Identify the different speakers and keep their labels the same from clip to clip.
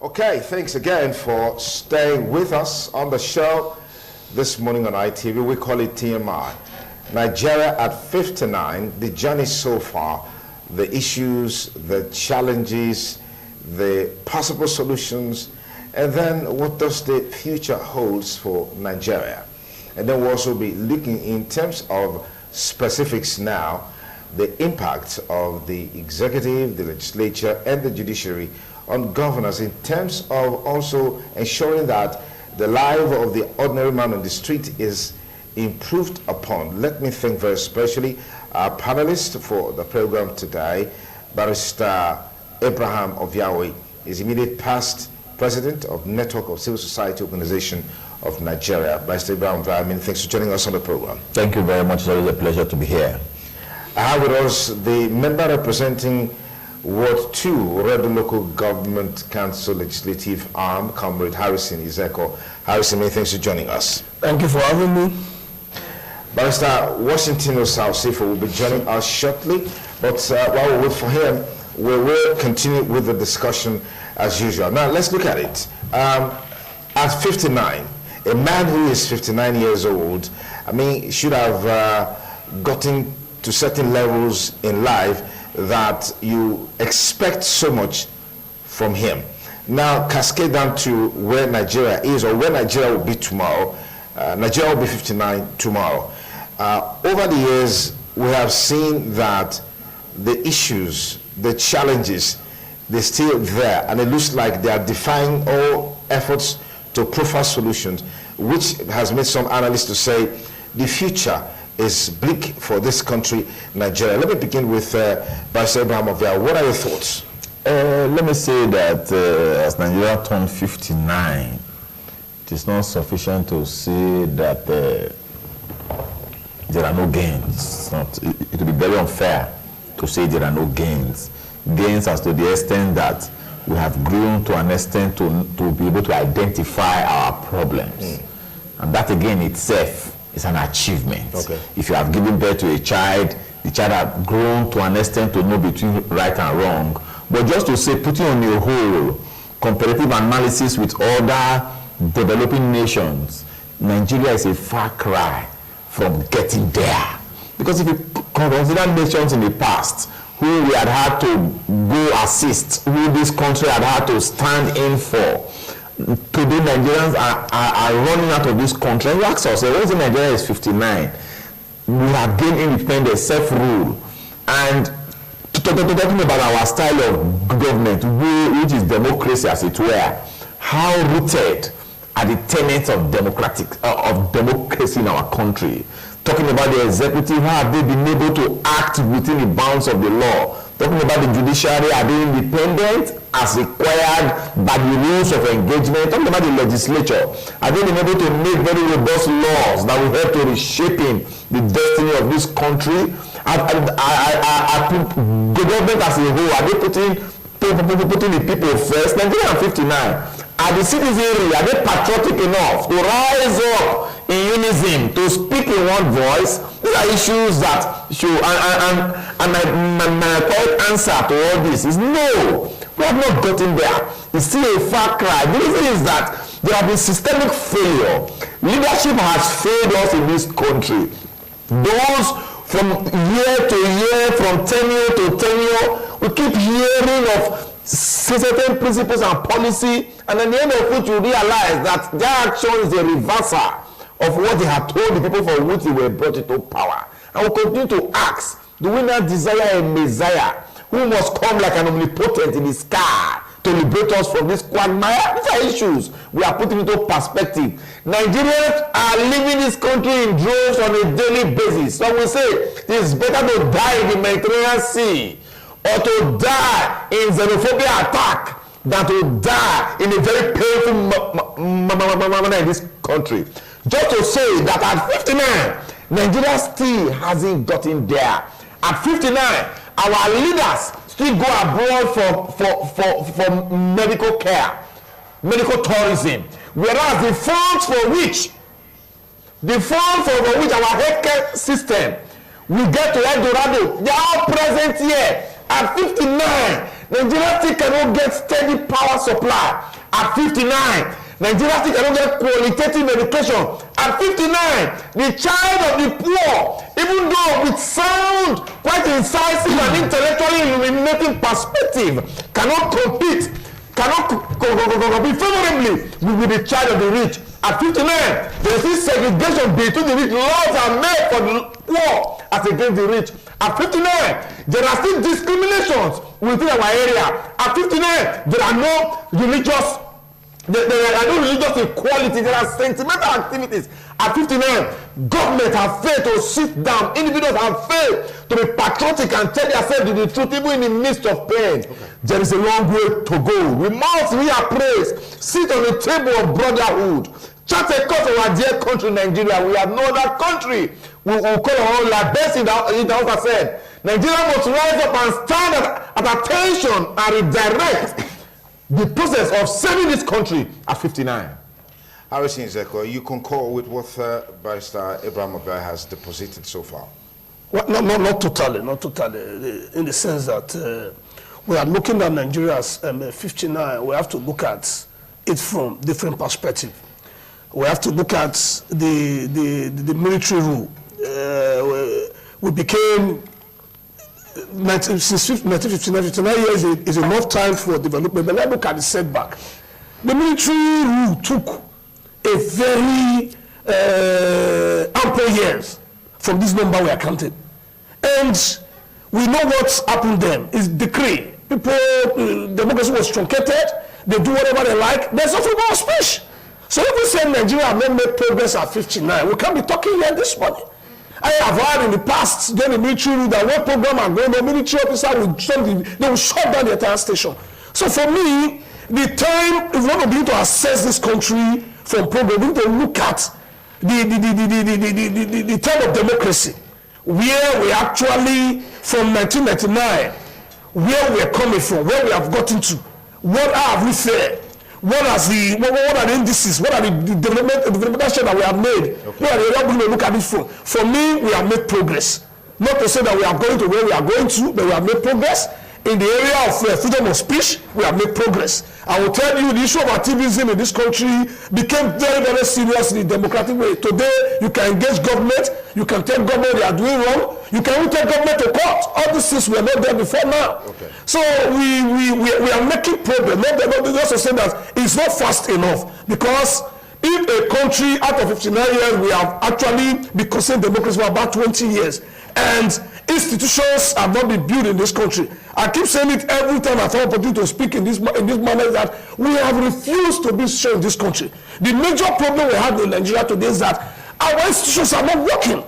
Speaker 1: Okay, thanks again for staying with us on the show this morning on ITV. We call it TMI. Nigeria at 59, the journey so far, the issues, the challenges, the possible solutions, and then what does the future holds for Nigeria. And then we'll also be looking in terms of specifics now, the impact of the executive, the legislature, and the judiciary on governance in terms of also ensuring that the life of the ordinary man on the street is improved upon. Let me thank very especially our panelist for the program today, Barrister Abraham Oviawe, is immediate past president of Network of Civil Society Organization of Nigeria. Barrister Abraham Oviawe, thanks for joining us on the program.
Speaker 2: Thank you very much. It's always a pleasure to be here.
Speaker 1: I have with us the member representing Ward 2, Red Local Government Council Legislative Arm, Comrade Harrison Izeko. Harrison, many thanks for joining us.
Speaker 3: Thank you for having me.
Speaker 1: Barrister Washington Osafo will be joining us shortly, but while we wait for him, we will continue with the discussion as usual. Now, let's look at it. At 59, a man who is 59 years old, should have gotten to certain levels in life that you expect so much from him. Now, cascade down to where Nigeria is or where Nigeria will be tomorrow. Nigeria will be 59 tomorrow. Over the years, we have seen that the issues, the challenges, they're still there, and it looks like they are defying all efforts to profile solutions, which has made some analysts to say the future is bleak for this country, Nigeria. Let me begin with Barrister Abraham Oviawe. What are your thoughts?
Speaker 2: Let me say that as Nigeria turned 59, it is not sufficient to say that there are no gains. It would be very unfair to say there are no gains. Gains as to the extent that we have grown to an extent to be able to identify our problems. And that again itself is an achievement.
Speaker 1: Okay.
Speaker 2: If you have given birth to a child, the child has grown to an extent to know between right and wrong. But just to say, putting on your whole comparative analysis with other developing nations, Nigeria is a far cry from getting there. Because if you consider nations in the past who we had to go assist, who this country had to stand in for, today Nigerians are running out of this country. You ask us, once Nigeria is 59, we have gained independence, self-rule, and talking about our style of government, which is democracy as it were, how rooted are the tenets of democracy in our country? Talking about the executive, how have they been able to act within the bounds of the law? Talking about the judiciary, are they independent as required by the rules of engagement? Talking about the legislature, are they been able to make very robust laws that will help to reshaping the destiny of this country? The government as a whole, are they putting the people first? Nigeria 59. Are the citizenry, are they patriotic enough to rise up in unison, to speak in one voice? These are issues that should, and my correct answer to all this is no. We have not gotten there. It's still a far cry. The reason is that there have been systemic failure. Leadership has failed us in this country. Those from year to year, from tenure to tenure, we keep hearing of certain principles and policy, and at the end of which you realize that their action is a reversal of what they had told the people for which they were brought into power. And we continue to ask, do we not desire a Messiah who must come like an omnipotent in the sky to liberate us from this quagmire? These are issues we are putting into perspective. Nigerians are leaving this country in droves on a daily basis. So we say it is better to die in the Mediterranean Sea or to die in xenophobia attack than to die in a very painful manner in this country. Just to say that at 59, Nigeria still hasn't gotten there. At 59, our leaders still go abroad for medical care, medical tourism, whereas the funds for which our healthcare system we get to El Dorado, they are all present here. At 59, Nigeria still cannot get steady power supply at 59. Nigeria still cannot get qualitative education at 59. The child of the poor, even though with sound, quite incisive and intellectually illuminating perspective, cannot compete, cannot compete favorably with the child of the rich. At 59, there is this segregation between the rich. Laws are made for the poor as against the rich. At 59, there are still discriminations within our area. At 59, there are no religious equality. There are sentimental activities. At 59, government have failed to sit down. Individuals have failed to be patriotic and tell themselves the truth, even in the midst of pain. Okay. There is a long way to go. We must reappraise, sit on the table of brotherhood, chart a course of our dear country, Nigeria. We have no other country. We call our own like best in the house said. Nigeria must rise up and stand at attention and redirect the process of saving this country at 59.
Speaker 1: Harrison Zeko, you concur with what Barrister Abraham Obai has deposited so far?
Speaker 3: Well, not totally, in the sense that we are looking at Nigeria as 59. We have to look at it from different perspectives. We have to look at the military rule. We became, since 1959 years is enough time for development, but let's look at the setback. The military rule took a very ample years from this number we are counting. And we know what's happened then. It's decree. People, democracy was truncated. They do whatever they like. There's no freedom of speech. So if we say Nigeria have not made progress at 59, we can't be talking here this morning. I have heard in the past, during the military rule, that one program and going, the military officer will shut down the entire station. So for me, the time, if we want to begin to assess this country from program, we need to look at the time of democracy, where we actually, from 1999, where we are coming from, where we have gotten to, what have we failed, what are the indices, what are the development action that we have made, okay. Where are the able to look at it from? For me, we have made progress. Not to say that we are going to where we are going to, but we have made progress. In the area of freedom of speech, we have made progress. I will tell you, the issue of activism in this country became very, very serious in the democratic way. Today, you can engage government, you can tell government they are doing wrong, you can even take government to court. All these things were not there before now. Okay. So we are making progress. Not also say that it's not fast enough, because if a country out of 59 years, we have actually been considered democracy for about 20 years. And institutions have not been built in this country. I keep saying it every time I have opportunity to speak in this manner, that we have refused to be shown in this country. The major problem we have in Nigeria today is that our institutions are not working.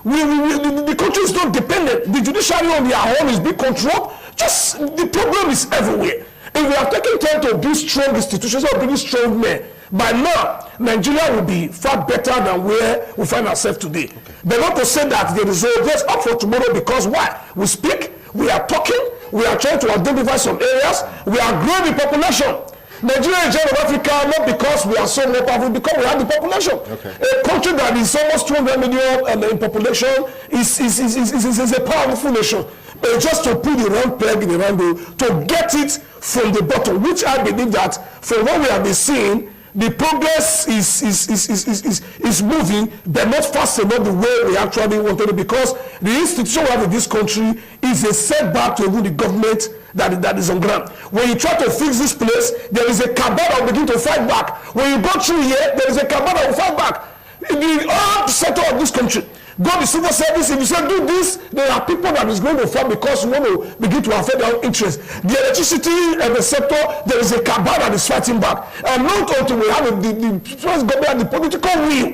Speaker 3: The country is not dependent. The judiciary on their own is being controlled. Just the problem is everywhere. If we are taking time to build strong institutions or build strong men, by now, Nigeria will be far better than where we find ourselves today. Okay. But not to say that the result is up for tomorrow, because why? We speak, we are talking, we are trying to identify some areas, we are growing the population. Nigeria is of Africa, not because we are so more powerful, because we have the population. Okay. A country that is almost 200 million in population is a powerful nation. But just to put the round peg in the round hole, to get it from the bottom, which I believe that from what we have been seeing, the progress is moving, but not fast enough the way we actually wanted it, because the institution we have in this country is a setback to even the government that is on ground. When you try to fix this place, there is a cabal that will begin to fight back. When you go through here, there is a cabal that will fight back. The whole sector of this country, go to civil service, if you say do this, there are people that is going to fight because you want to begin to affect their own interests. The electricity and the sector, there is a cabal that is fighting back. And not until we have the first government and the political will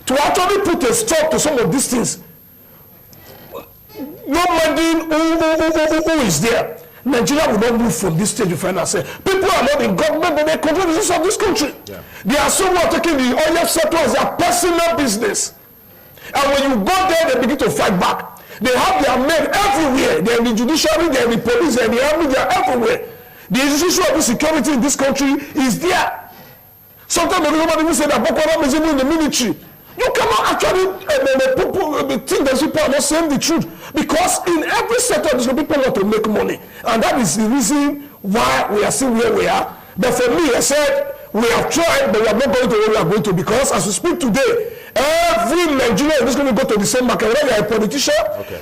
Speaker 3: to actually put a stop to some of these things. No matter who is there, Nigeria will not move from this stage we find ourselves. People are not in government, but they control the resources of this country. Yeah. There are some who are taking the oil sector as their personal business. And when you go there, they begin to fight back. They have their men everywhere. They're in the judiciary, they're in the police, they're in the army, they're everywhere. The issue of security in this country is there. Sometimes everybody will say that Boko Haram is even in the military. You cannot actually think that people are not saying the truth. Because in every sector, these people want to make money. And that is the reason why we are still where we are. But for me, I said, we have tried, but we are not going to where we are going to, because as we speak today, every Nigerian is going to go to the same market. Whether you are a politician,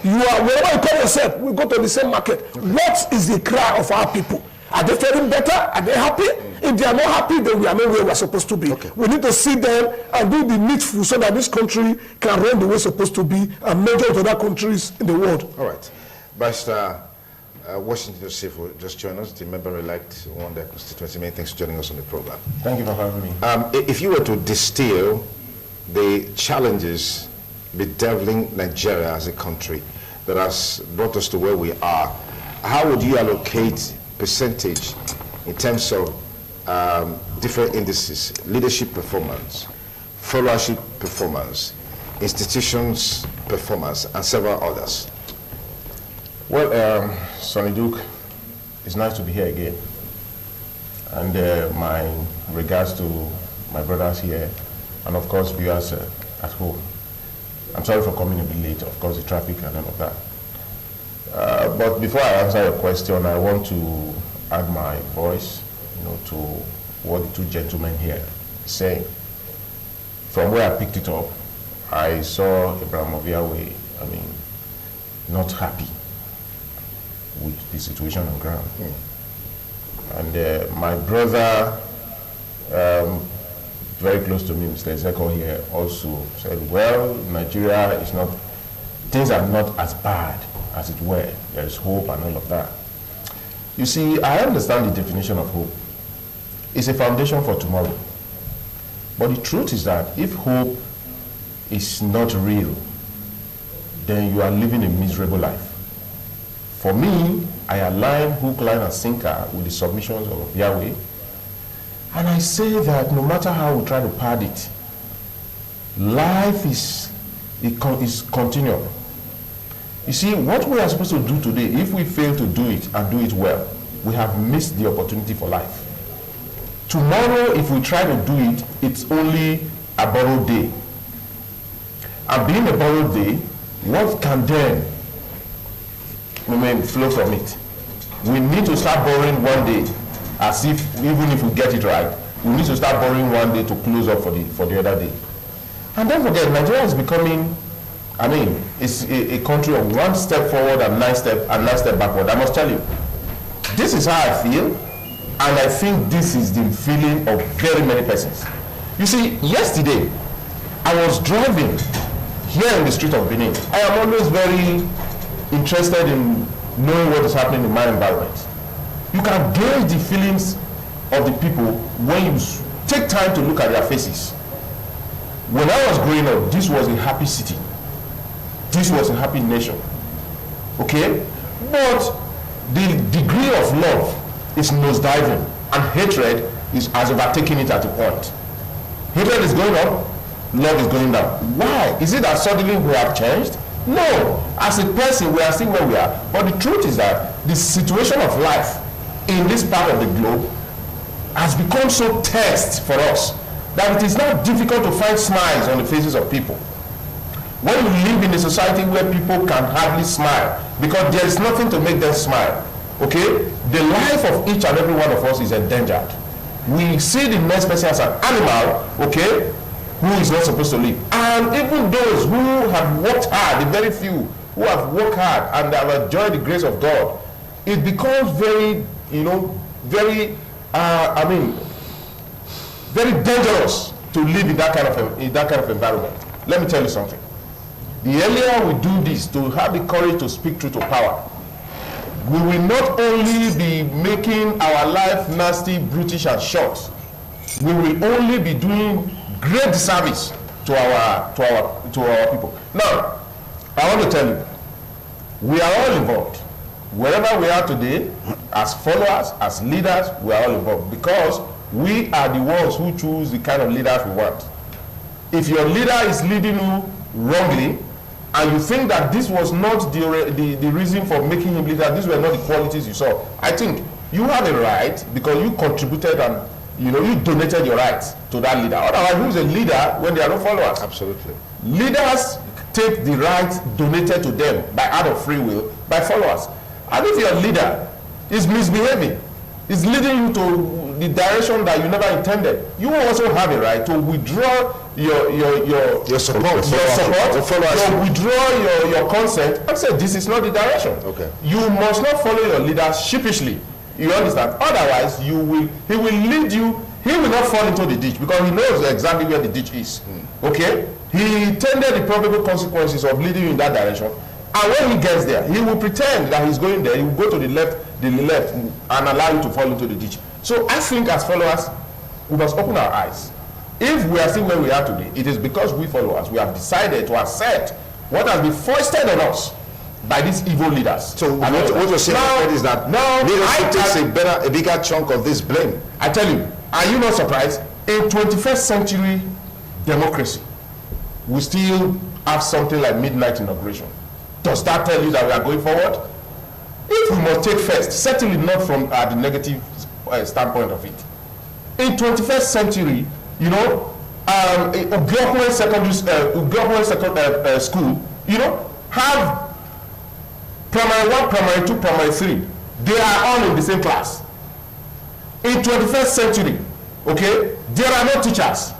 Speaker 3: you are, wherever you call yourself, we go to the same market. What is the cry of our people? Are they feeling better? Are they happy? If they are not happy, then we are not where we are supposed to be. We need to sit them and do the needful so that this country can run the way it's supposed to be and measure with other countries in the world.
Speaker 1: All right. Barrister Washington Joseph will just join us, the member-elect on the constituency. Many thanks for joining us on the program.
Speaker 2: Thank you for having me.
Speaker 1: If you were to distill the challenges bedeviling Nigeria as a country that has brought us to where we are, how would you allocate percentage in terms of different indices: leadership performance, followership performance, institutions performance, and several others?
Speaker 4: Well, Sonny Duke, it's nice to be here again. And my regards to my brothers here, and of course viewers at home. I'm sorry for coming a bit late, of course the traffic and all of that. But before I answer your question, I want to add my voice, to what the two gentlemen here saying. From where I picked it up, I saw Abraham Obiawe, not happy with the situation on ground. And my brother, very close to me, Mr. Ezeko here, also said, well, Nigeria is not, things are not as bad as it were. There is hope and all of that. You see, I understand the definition of hope. It's a foundation for tomorrow. But the truth is that if hope is not real, then you are living a miserable life. For me, I align hook, line, and sinker with the submissions of Yahweh. And I say that no matter how we try to pad it, life is continual. You see, what we are supposed to do today, if we fail to do it and do it well, we have missed the opportunity for life. Tomorrow, if we try to do it, it's only a borrowed day. And being a borrowed day, what can then flow from it? We need to start borrowing one day, as if, even if we get it right, we need to start borrowing one day to close up for the other day. And don't forget, Nigeria is becoming, it's a country of one step forward and nine step backward. I must tell you, this is how I feel, and I think this is the feeling of very many persons. You see, yesterday, I was driving here in the street of Benin. I am always very interested in knowing what is happening in my environment. You can gauge the feelings of the people when you take time to look at their faces. When I was growing up, this was a happy city. This was a happy nation. Okay? But the degree of love is nosediving, and hatred has overtaken it at a point. Hatred is going up, love is going down. Why? Is it that suddenly we have changed? No. As a person, we are still where we are. But the truth is that the situation of life in this part of the globe has become so tense for us that it is now difficult to find smiles on the faces of people. When you live in a society where people can hardly smile because there is nothing to make them smile, okay, the life of each and every one of us is endangered. We see the next person as an animal, okay, who is not supposed to live. And even those who have worked hard, the very few who have worked hard and have enjoyed the grace of God, it becomes very, very dangerous to live in that kind of environment. Let me tell you something. The earlier we do this, to have the courage to speak truth to power, we will not only be making our life nasty, brutish, and short, we will only be doing great disservice to our people. Now, I want to tell you, we are all involved. Wherever we are today, as followers, as leaders, we are all involved because we are the ones who choose the kind of leaders we want. If your leader is leading you wrongly, and you think that this was not the reason for making him leader, these were not the qualities you saw, I think you have a right because you contributed and you donated your rights to that leader. Otherwise, who's a leader when there are no followers?
Speaker 1: Absolutely.
Speaker 4: Leaders take the right donated to them by out of free will by followers. And if your leader is misbehaving, is leading you to the direction that you never intended, you will also have a right to withdraw your support, to withdraw your consent and say this is not the direction.
Speaker 1: Okay.
Speaker 4: You must not follow your leader sheepishly. You understand? Otherwise, he will lead you. He will not fall into the ditch because he knows exactly where the ditch is. Okay? He intended the probable consequences of leading you in that direction. And when he gets there, he will pretend that he's going there. He will go to the left, and allow you to fall into the ditch. So I think as followers, we must open our eyes. If we are still where we are today, it is because we followers, we have decided to accept what has been foisted on us by these evil leaders.
Speaker 1: So what you're saying is that leadership takes a bigger chunk of this blame.
Speaker 4: I tell you, are you not surprised? In 21st century democracy, we still have something like midnight inauguration. Does that tell you that we are going forward? If we must take first, certainly not from the negative standpoint of it. In 21st century, you know, Ugwehwe secondary school, you know, have primary 1, primary 2, primary 3. They are all in the same class. In 21st century, okay, there are no teachers.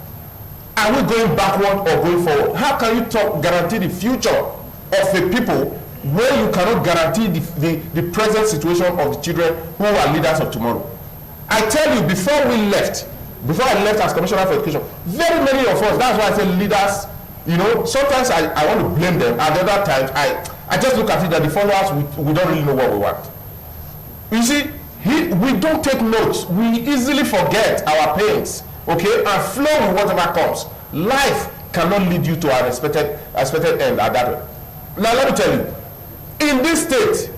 Speaker 4: Are we going backward or going forward? How can you guarantee the future of a people when you cannot guarantee the present situation of the children who are leaders of tomorrow? I tell you, before I left as Commissioner for Education, very many of us, that's why I say leaders, you know, sometimes I want to blame them, at other times I just look at it that the followers, we don't really know what we want. You see, we don't take notes. We easily forget our pains, okay, and flow with whatever comes. Life cannot lead you to an expected end at that way. Now let me tell you, in this state,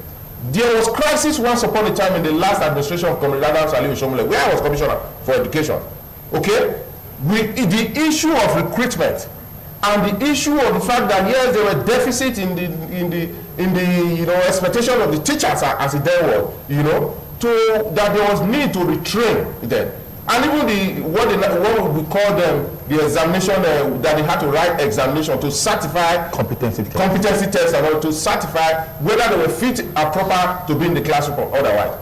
Speaker 4: there was crisis once upon a time in the last administration of Commissioner Saliu Shomole, where I was Commissioner for Education. Okay, the issue of recruitment and the issue of the fact that yes, there were deficit in the you know expectation of the teachers as it then was, you know, that there was need to retrain them. And even what we call them, the examination, that they had to write examination to certify competency tests and to certify whether they were fit and proper to be in the classroom or otherwise.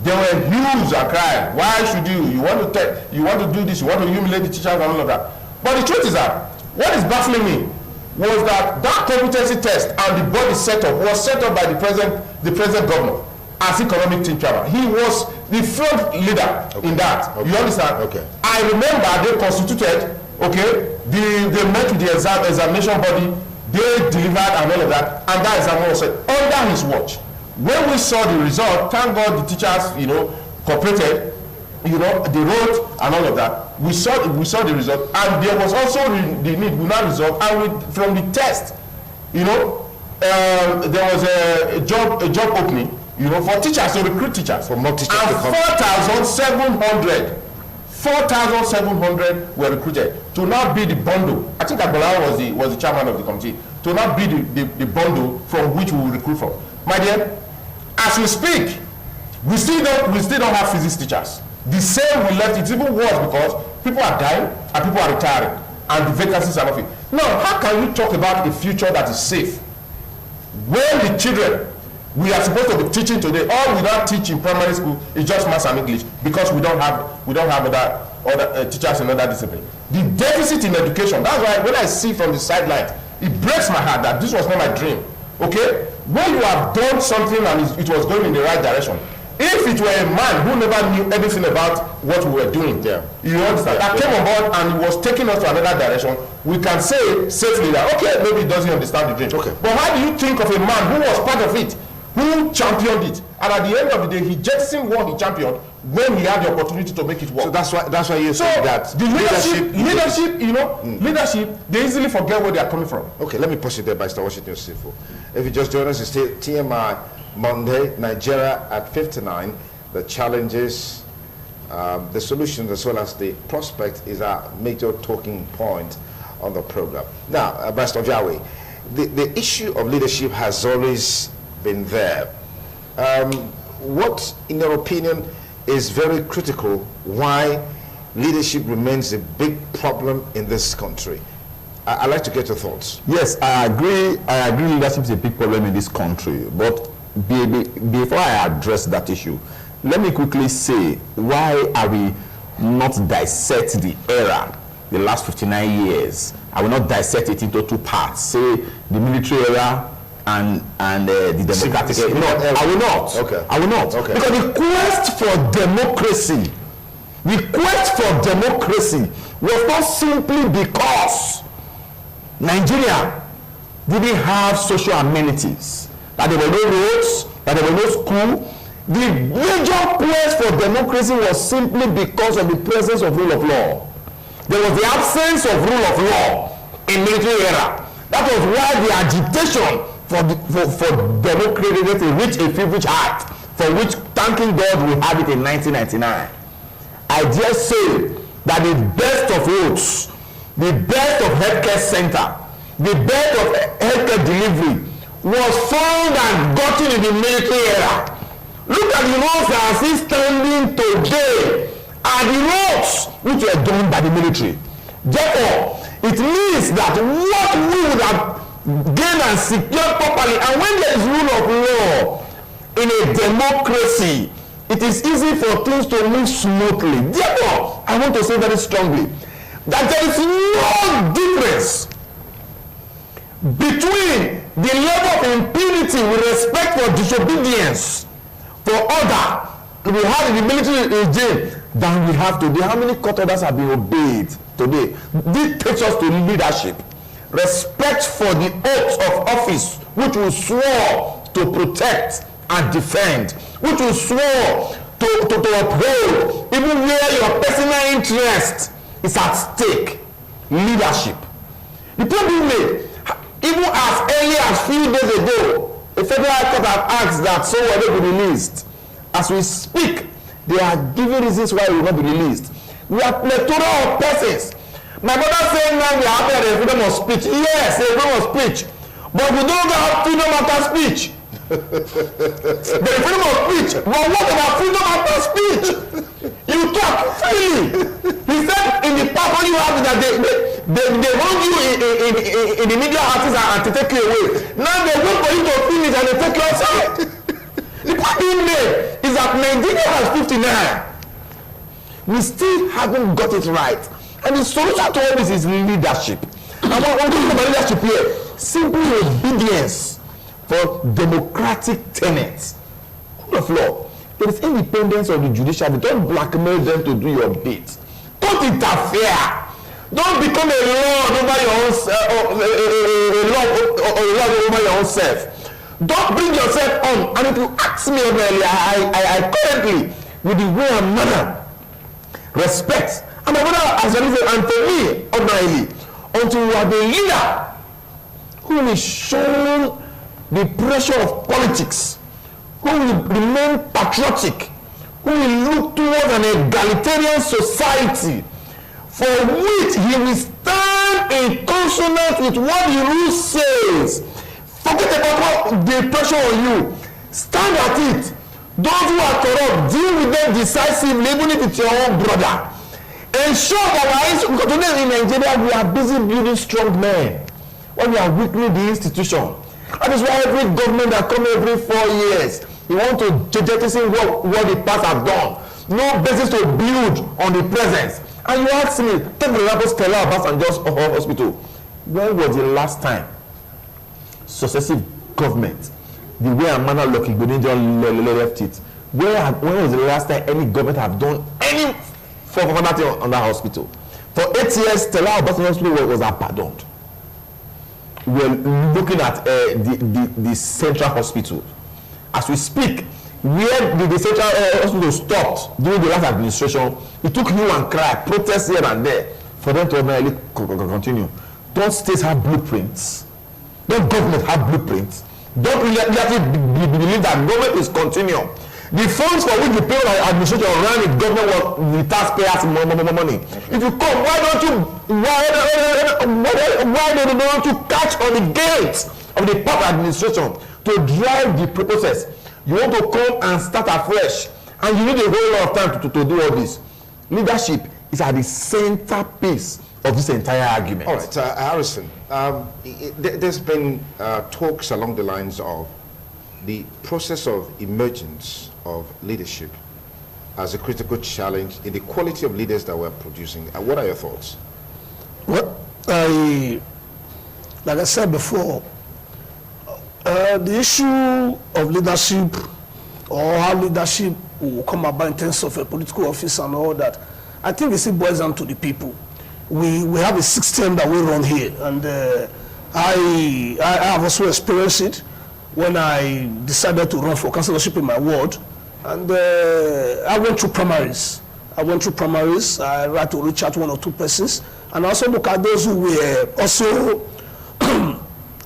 Speaker 4: They were huge and crying, why should you want to do this, you want to humiliate the teachers and all of that. But the truth is that what is baffling me was that competency test and the body setup was set up by the present governor as economic team chairman. He was the front leader in that. You understand?
Speaker 1: Okay.
Speaker 4: I remember they constituted, okay, they met with the examination body, they delivered and all of that, and that exam was set under his watch. When we saw the result, thank God the teachers, you know, cooperated, you know, they wrote and all of that. We saw the result, and there was also the need, we now resolved, and from the test, you know, there was a job opening, you know, for teachers, to recruit teachers.
Speaker 1: For more teachers
Speaker 4: and
Speaker 1: to come.
Speaker 4: 4,700 were recruited to now be the bundle. I think Agbola was the chairman of the committee. To now be the bundle from which we will recruit from. My dear, as we speak, we still don't have physics teachers. The same we left, it's even worse because people are dying and people are retiring and the vacancies are not filled. Now, how can you talk about a future that is safe when the children we are supposed to be teaching today, all we don't teach in primary school is just maths and English because we don't have other teachers in other disciplines. The deficit in education, that's why when I see from the sideline, it breaks my heart that this was not my dream. Okay? When you have done something and it was going in the right direction, if it were a man who never knew anything about what we were doing, you understand, that came on board and he was taking us to another direction, we can say safely that, okay, maybe he doesn't understand the dream.
Speaker 1: Okay.
Speaker 4: But how do you think of a man who was part of it, who championed it, and at the end of the day, he jettisoned what he championed when he had the opportunity to make it work?
Speaker 1: So that's why you say that
Speaker 4: the leadership, you know, leadership, they easily forget where they are coming from.
Speaker 1: Okay, let me pause it there by Mr. Washington Sifu. If you just join us, it's TMI Monday, Nigeria at 59. The challenges, the solutions, as well as the prospect is our major talking point on the program. Now, Mr. Ojawe, the issue of leadership has always been there. What, in your opinion, is very critical why leadership remains a big problem in this country? I'd like to get your thoughts.
Speaker 2: Yes, I agree. I agree leadership is a big problem in this country. But before I address that issue, let me quickly say, why are we not dissect the era, the last 59 years? I will not dissect it into two parts. Say the military era and the democratic era. No, I will not.
Speaker 1: Okay.
Speaker 2: I will not.
Speaker 1: Okay.
Speaker 2: Because the quest for democracy was not simply because Nigeria didn't have social amenities, that there were no roads, that there were no school. The major quest for democracy was simply because of the presence of rule of law. There was the absence of rule of law in military era. That was why the agitation for democracy to reach a feverish height, for which, thanking God, we have it in 1999. I dare say that the best of roads, the best of healthcare center, the best of healthcare delivery was found and gotten in the military era. Look at the roads that are still standing today are the roads which were done by the military. Therefore, it means that what we would have gained and secured properly, and when there is rule of law in a democracy, it is easy for things to move smoothly. Therefore, I want to say very strongly that there is no difference between the level of impunity with respect for disobedience for order we had in the military regime than we have today. How many court orders have been obeyed today? This takes us to leadership. Respect for the oaths of office which we swore to protect and defend, which you swore to uphold, even where your personal interest is at stake. Leadership. The problem is, even as early as few days ago, a federal court has asked that someone will be released. As we speak, they are giving reasons why we will not be released. We are plethora of persons. My brother saying now we are having the freedom of speech. Yes, the freedom of speech. But we don't have freedom after speech. The freedom of speech. But what about freedom after speech? You talk freely. He said in the past when you have that they want you in the media artists and to take you away. Now they wait for you to finish and they take you outside. The point being made is that Nigeria has 59. We still haven't got it right. And the solution to all this is leadership. And what we're talking about leadership here, simple obedience for democratic tenets. Rule of law. There is independence of the judiciary. Don't blackmail them to do your bit. Don't interfere. Don't become a lord over your own over your own self. Don't bring yourself on. And if you ask me earlier, I currently, with the way and manner, respect. And my brother, as well as and for me, ordinarily, until we have a leader who is shown the pressure of politics, who will remain patriotic, who will look towards an egalitarian society, for which he will stand in consonance with what the rule says. Forget about the pressure on you. Stand at it. Those who are corrupt, deal with them decisively, even if it's your own brother. Ensure that today in Nigeria we are busy building strong men when we are weakening the institution. That is why every government that comes every 4 years, you want to jettison what the past have done. No basis to build on the present. And you ask me, take the example Stella Obasanjo's hospital. When was the last time successive government, the way and manner looking, but left it? When was the last time any government have done any for that on that hospital? For 8 years, Stella Obasanjo Hospital was abandoned. We're looking at the central hospital. As we speak, where the central hospital stopped during the last administration, it took hue and cry, protests here and there, for them to really continue. Don't states have blueprints? Don't government have blueprints? Don't really believe that government is continuum? The funds for which the payroll administration ran the government was the taxpayers money. If you come, why don't you catch on the gates of the public administration to drive the process? You want to come and start afresh, and you need a whole lot of time to do all this. Leadership is at the centerpiece of this entire argument.
Speaker 1: All right, Harrison, there's been talks along the lines of the process of emergence of leadership as a critical challenge in the quality of leaders that we're producing. What are your thoughts?
Speaker 3: Well, like I said before, the issue of leadership or how leadership will come about in terms of a political office and all that, I think it still boils down to the people. We have a system that we run here, and I have also experienced it when I decided to run for councillorship in my ward, and I went through primaries. I had to reach out 1 or 2 persons, and also look at those who were also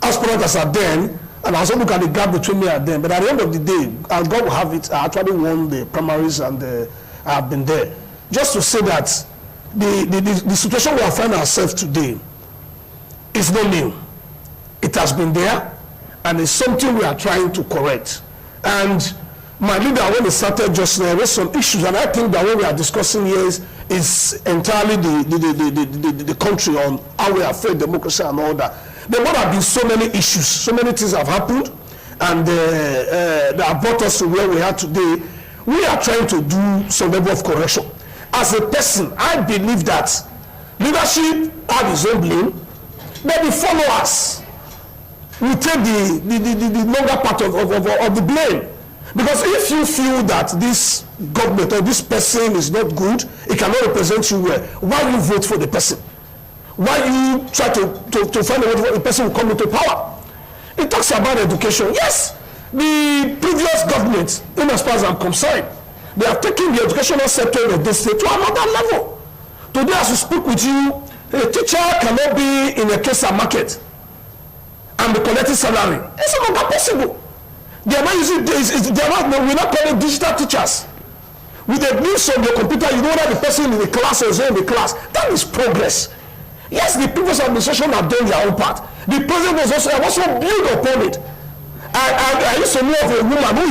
Speaker 3: aspirants as at then, and also look at the gap between me and them. But at the end of the day, God will have it, I actually won the primaries, and I have been there. Just to say that the situation we are finding ourselves today is not new. It has been there, and it's something we are trying to correct. And my leader, when he started just now, there's some issues, and I think that what we are discussing here is entirely the country on how we have failed democracy and all that. There might have been so many issues, so many things have happened, and that have brought us to where we are today. We are trying to do some level of correction. As a person, I believe that leadership has its own blame, but the followers will take the longer part of the blame. Because if you feel that this government or this person is not good, it cannot represent you well, why you vote for the person? Why you try to find a way for the person who come into power? It talks about education. Yes, the previous government, in as far as I'm concerned, they have taken the educational sector of this state to another level. Today, as we speak with you, a teacher cannot be in a Kesa market and be collecting salary. It's no longer possible. They are not using we're not calling digital teachers. With the use of the computer, you know that the person in the class is in the class. That is progress. Yes, the previous administration have done their own part. The president have also built upon it. I used to know of a woman who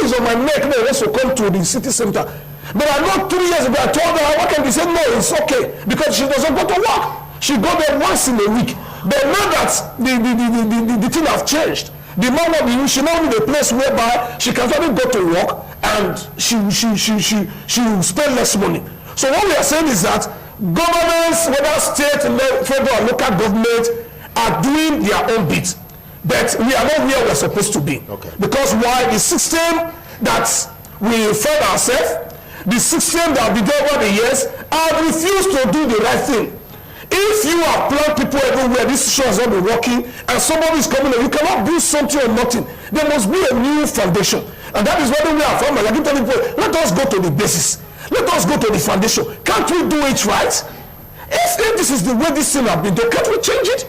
Speaker 3: is on my neck now, wants to come to the city center. But I know 3 years ago, I told her, what can we say? No, it's okay. Because she doesn't go to work. She go there once in a week. But now that the thing have changed, the man she now in a place whereby she can only go to work and she will spend less money. So what we are saying is that governments, whether state, federal, or local government, are doing their own bit. But we are not where we're supposed to be. Okay. Because why? The system that we find ourselves, the system that we done over the years, have refused to do the right thing. If you have planned people everywhere, this show has not been working, and somebody is coming in, you cannot build something or nothing. There must be a new foundation. And that is what we are from. I keep telling people, let us go to the basis. Let us go to the foundation. Can't we do it right? If this is the way this thing has been done, can't we change it?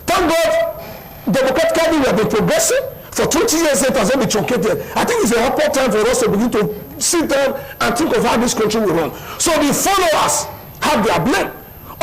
Speaker 3: Thank God, democratically we have been progressing. For 20 years it has not been truncated. I think it's a proper time for us to begin to sit down and think of how this country will run. So the followers have their blame.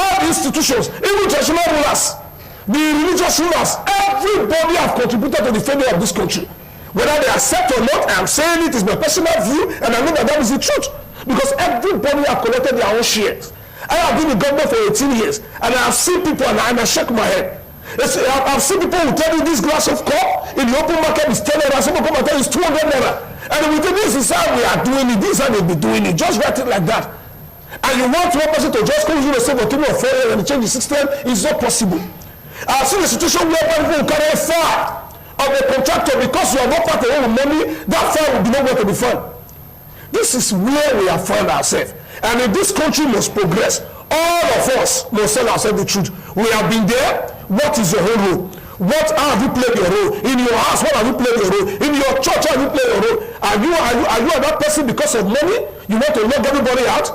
Speaker 3: All the institutions, even traditional rulers, the religious rulers, everybody have contributed to the failure of this country. Whether they accept or not, I am saying it is my personal view, and I know that is the truth. Because everybody have collected their own shares. I have been in government for 18 years, and I have seen people, and I shake my head. I've seen people who tell you this glass of coke in the open market is 10 naira, someone come and tell you it's 200 naira. And we tell this is how we are doing it, this is how they be doing it, just write it like that. And you want one person to just come you and say for 3 or 4 years and change the system, it's not possible. I've seen a situation where people carry a file of a contractor because you are not part of your money, that file will be nowhere to be found. This is where we have found ourselves. And if this country must progress, all of us must tell ourselves the truth. We have been there. What is your whole role? What have you played your role? In your house, what have you played your role? In your church, how have you played your role? Are you that person because of money? You want to lock everybody out?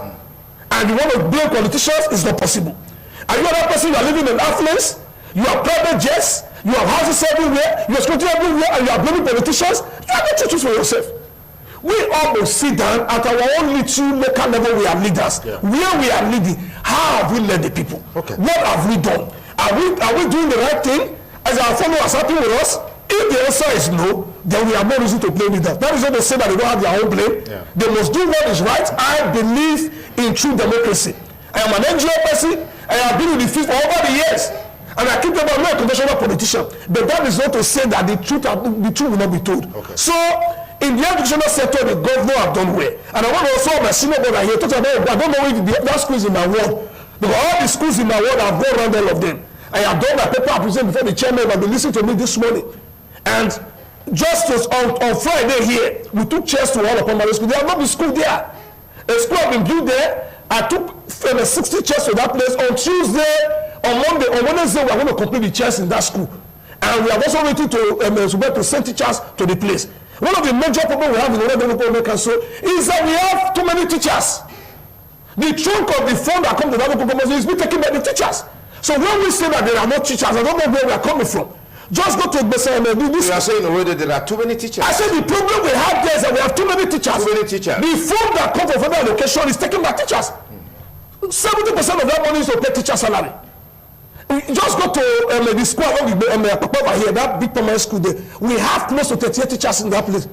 Speaker 3: And you want to blame politicians? It's not possible. Are you that person you are living in affluence? You have private jets, you have houses everywhere, you have security everywhere, and you are blaming politicians? You have to choose for yourself. We all must sit down at our own little local level. We are leaders. Yeah. Where we are leading, how have we led the people? Okay. What have we done? Are we doing the right thing? As our followers happy with us? If the answer is no, then we have no reason to blame leaders. That is what they say, that they don't have their own blame. Yeah. They must do what is right. I believe in true democracy. I am an NGO person. I have been in the field for over the years. And I keep telling you, I'm not a conventional politician. But that is not to say that the truth will not be told.
Speaker 1: Okay.
Speaker 3: So, in the educational sector, the governor have done well. And I want to also my senior brother here talk about, I don't know if that school is in my ward. Because all the schools in my ward, I've gone around all of them. I have done my paper application before the chairman have been listening to me this morning. And just on Friday here, we took chairs to all of primary school. There have not been school there. A school have been built there. I took 60 chairs to that place. On Tuesday, on Monday, on Wednesday, we are going to complete the chairs in that school. And we are also waiting to send teachers to the place. One of the major problems we have in the local council is that we have too many teachers. The chunk of the fund that comes to the local government is being taken by the teachers. So when we say that there are no teachers, I don't know where we are coming from. Just go to this.
Speaker 1: You are saying already there are too many teachers.
Speaker 3: I said the problem we have there is that we have too many teachers.
Speaker 1: Too many teachers.
Speaker 3: The fund that comes from federal education is taken by teachers. 70% of that money is to pay teacher salary. Just go to the school over here, that big primary school there. We have close to 38 teachers in that place.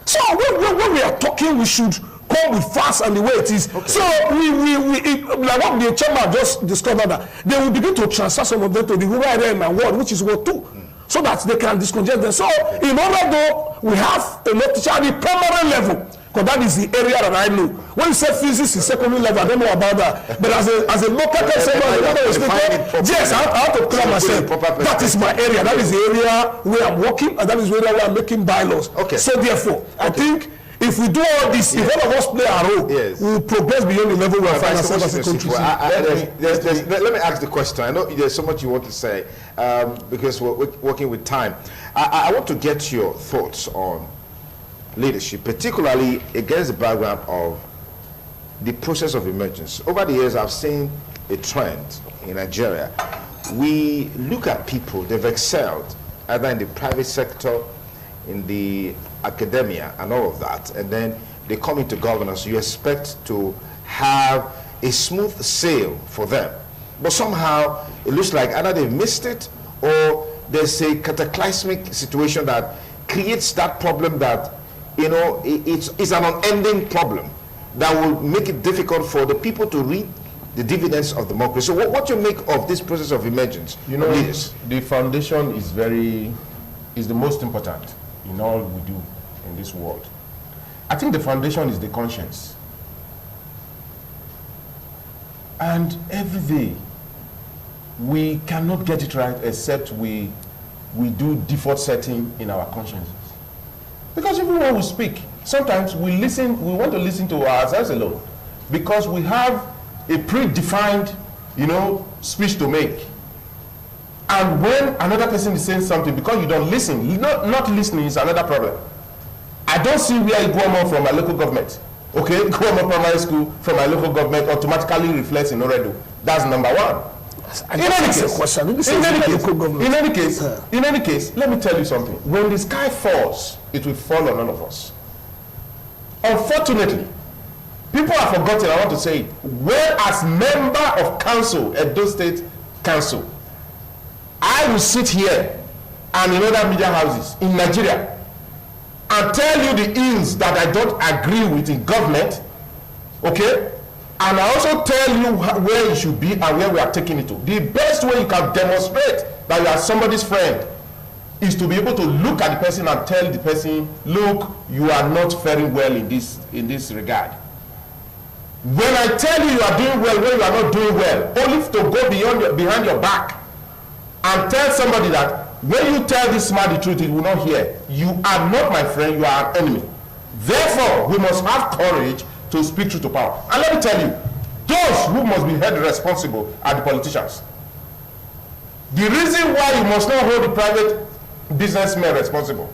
Speaker 3: So when we are talking, we should come with facts and the way it is. Okay. So like what the chairman just discovered, that they will begin to transfer some of them to the rural area in my ward, which is Ward 2, so that they can discongest them. So in order though, we have a lot of teachers at the primary level. Because that is the area that I know. When you say physics is secondary level, I don't know about that. But as a local person, yes, I have to clear myself. That is my area. That is the area where I'm working, and that is the area where I'm making bylaws.
Speaker 1: Okay.
Speaker 3: So therefore, I think if we do all this, if all of us play our role, we will progress beyond the level we are finding ourselves as a country.
Speaker 1: Let me ask the question. I know there's so much you want to say because we're working with time. I want to get your thoughts on leadership, particularly against the background of the process of emergence. Over the years, I've seen a trend in Nigeria. We look at people, they've excelled either in the private sector, in the academia, and all of that, and then they come into governance. You expect to have a smooth sail for them. But somehow, it looks like either they've missed it or there's a cataclysmic situation that creates that problem that it's an unending problem that will make it difficult for the people to reap the dividends of democracy. So what you make of this process of emergence?
Speaker 4: The foundation is the most important in all we do in this world. I think the foundation is the conscience. And every day, we cannot get it right except we do default setting in our consciences. Because even when we speak, sometimes we want to listen to ourselves alone because we have a predefined, speech to make. And when another person is saying something, because you don't listen, not listening is another problem. I don't see where Iguamo from my local government, okay, Iguamo primary school from my local government automatically reflects in Oredo. That's number one. In any case, let me tell you something. When the sky falls, it will fall on all of us. Unfortunately, people have forgotten, I want to say it, when as member of council, Edo State Council, I will sit here and in other media houses in Nigeria and tell you the ills that I don't agree with in government, okay? And I also tell you where you should be and where we are taking it to. The best way you can demonstrate that you are somebody's friend is to be able to look at the person and tell the person, look, you are not faring well in this regard. When I tell you are doing well when you are not doing well, only to go behind your back and tell somebody that when you tell this man the truth, he will not hear. You are not my friend, you are an enemy. Therefore, we must have courage to speak truth to power. And let me tell you, those who must be held responsible are the politicians. The reason why you must not hold the private businessmen responsible,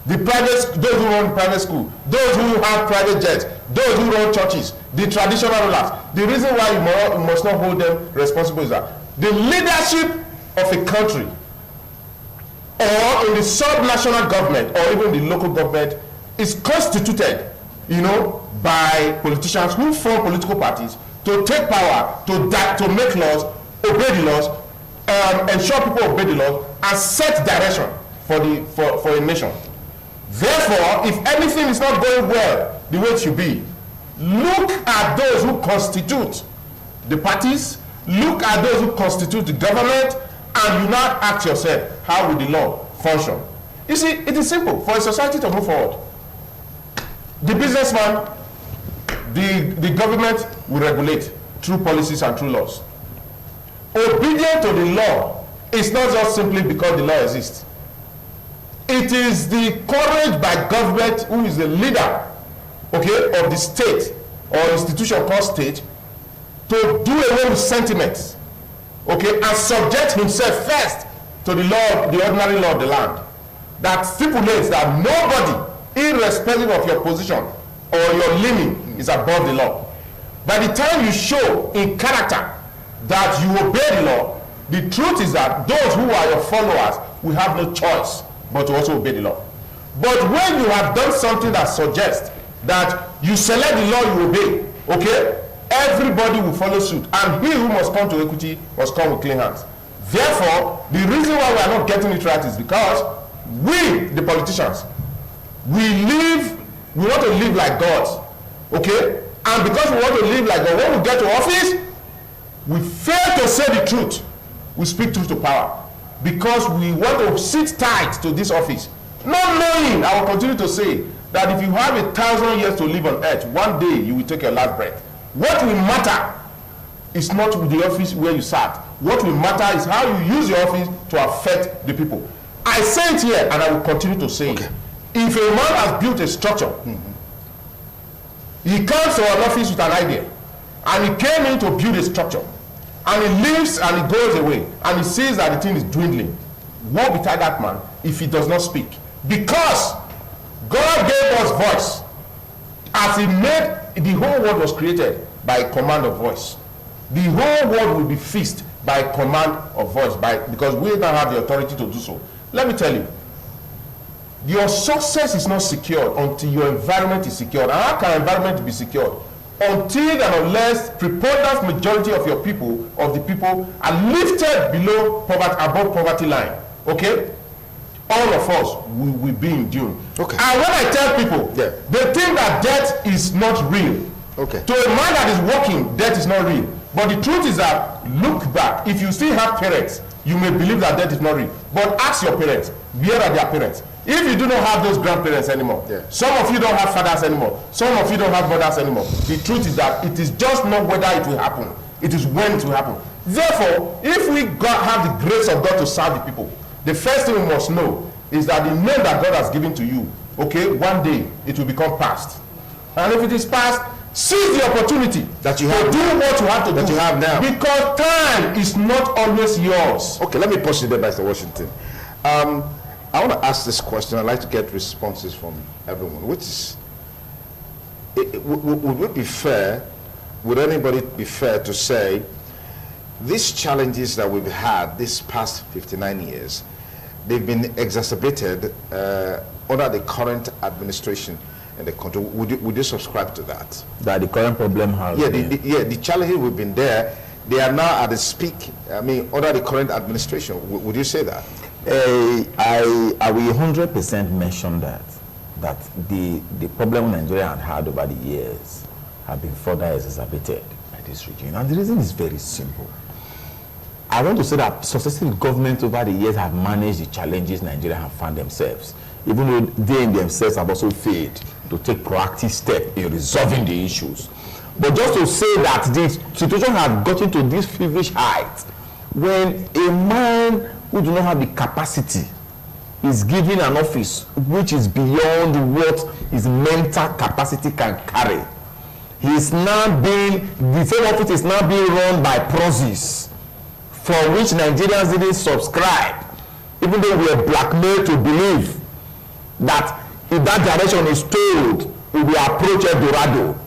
Speaker 4: those who run private school, those who have private jets, those who run churches, the traditional rulers, the reason why you must not hold them responsible is that the leadership of a country or in the sub-national government or even the local government is constituted by politicians who form political parties to take power, to make laws, obey the laws, ensure people obey the laws, and set direction for a nation. Therefore, if anything is not going well the way it should be, look at those who constitute the parties, look at those who constitute the government, and you now ask yourself, how will the law function? You see, it is simple for a society to move forward. The businessman, the government will regulate through policies and through laws. Obedience to the law is not just simply because the law exists. It is the courage by government, who is the leader, okay, of the state or institution called state, to do away with sentiments, okay, and subject himself first to the law, the ordinary law of the land, that stipulates that nobody, irrespective of your position or your leaning, is above the law. By the time you show in character that you obey the law, the truth is that those who are your followers will have no choice but to also obey the law. But when you have done something that suggests that you select the law you obey, okay, everybody will follow suit, and he who must come to equity must come with clean hands. Therefore, the reason why we are not getting it right is because we, the politicians, we want to live like gods, okay? And because we want to live like God, when we get to office, we fail to say the truth. We speak truth to power because we want to sit tight to this office, not knowing, I will continue to say, that if you have 1,000 years to live on earth, one day you will take your last breath. What will matter is not the office where you sat. What will matter is how you use your office to affect the people. I say it here, and I will continue to say it. If a man has built a structure, he comes to an office with an idea, and he came in to build a structure, and he leaves and he goes away, and he sees that the thing is dwindling. Woe betide that man if he does not speak. Because God gave us voice. As he made, the whole world was created by command of voice. The whole world will be fixed by command of voice, because we don't have the authority to do so. Let me tell you, your success is not secured until your environment is secured. And how can environment be secured? Until and unless preponderant majority of your people, are lifted below poverty, above poverty line. Okay? All of us will be in June.
Speaker 1: Okay.
Speaker 4: And when I tell people, they think that death is not real.
Speaker 1: Okay.
Speaker 4: To a man that is working, death is not real. But the truth is that, look back, if you still have parents, you may believe that death is not real. But ask your parents, where are their parents? If you do not have those grandparents anymore, some of you don't have fathers anymore, some of you don't have mothers anymore, the truth is that it is just not whether it will happen, it is when it will happen. Therefore, if we have the grace of God to serve the people, the first thing we must know is that the name that God has given to you, okay, one day it will become past. And if it is past, seize the opportunity
Speaker 1: that you have
Speaker 4: to do what you have to do.
Speaker 1: That you have now.
Speaker 4: Because time is not always yours.
Speaker 1: Okay, let me pause you there, Mr. Washington. I want to ask this question. I'd like to get responses from everyone, which is, would it be fair, would anybody be fair to say these challenges that we've had this past 59 years, they've been exacerbated under the current administration in the country? Would you subscribe to that?
Speaker 2: That the current problem has
Speaker 1: the challenges we've been there, they are now at its peak. I mean, under the current administration. Would you say that?
Speaker 2: I will 100% mention that the problem Nigeria had over the years have been further exacerbated by this regime. And the reason is very simple. I want to say that successive governments over the years have managed the challenges Nigeria have found themselves, even though they in themselves have also failed to take proactive steps in resolving the issues. But just to say that the situation has gotten to this feverish height when a man who do not have the capacity is given an office which is beyond what his mental capacity can carry. The same office is now being run by proxies for which Nigerians didn't subscribe, even though we are blackmailed to believe that if that direction is told, we will approach El Dorado.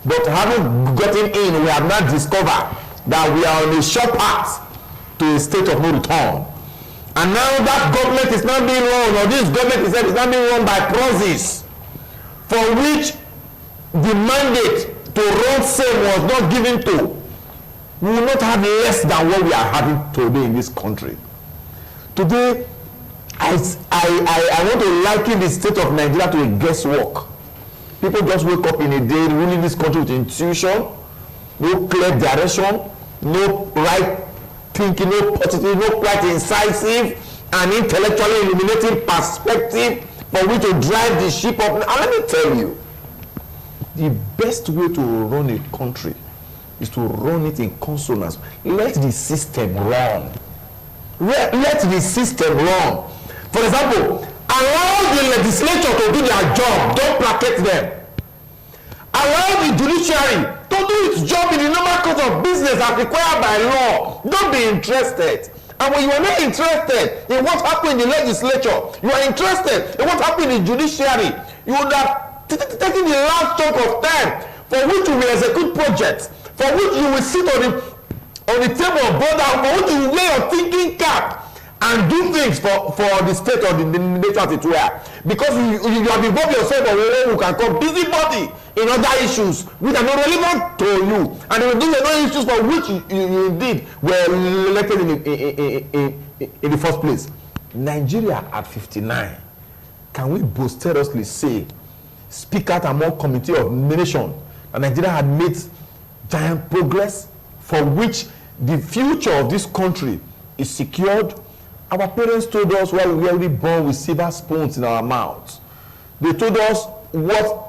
Speaker 2: But having gotten in, we have now discovered that we are on a short path to a state of no return. And now that government is not being run, or this government is not being run by proxies, for which the mandate to run same was not given to. We will not have less than what we are having today in this country. Today, I want to liken the state of Nigeria to a guesswork. People just wake up in a day ruling this country with intuition, no clear direction, no right thinking, no positive, no quite incisive and intellectually illuminating perspective for which to drive the ship up. And let me tell you, the best way to run a country is to run it in consonance. Let the system run. Let the system run. For example, allow the legislature to do their job. Don't placate them. Allow the judiciary to do its job in the normal course of business as required by law. Don't be interested. And when you are not interested in what happened in the legislature, you are interested in what happened in the judiciary, you would have taken the last chunk of time for which you will execute projects, for which you will sit on the table of brother, for which you will wear your thinking cap and do things for the state or the nation as it were. Because you have involved yourself or you can call busybody in other issues which are not relevant to you, and those are not issues for which you indeed were elected in the first place. Nigeria at 59, can we boisterously say, speak out among committee of nation, that Nigeria had made giant progress for which the future of this country is secured? Our parents told us while we were already born with silver spoons in our mouths. They told us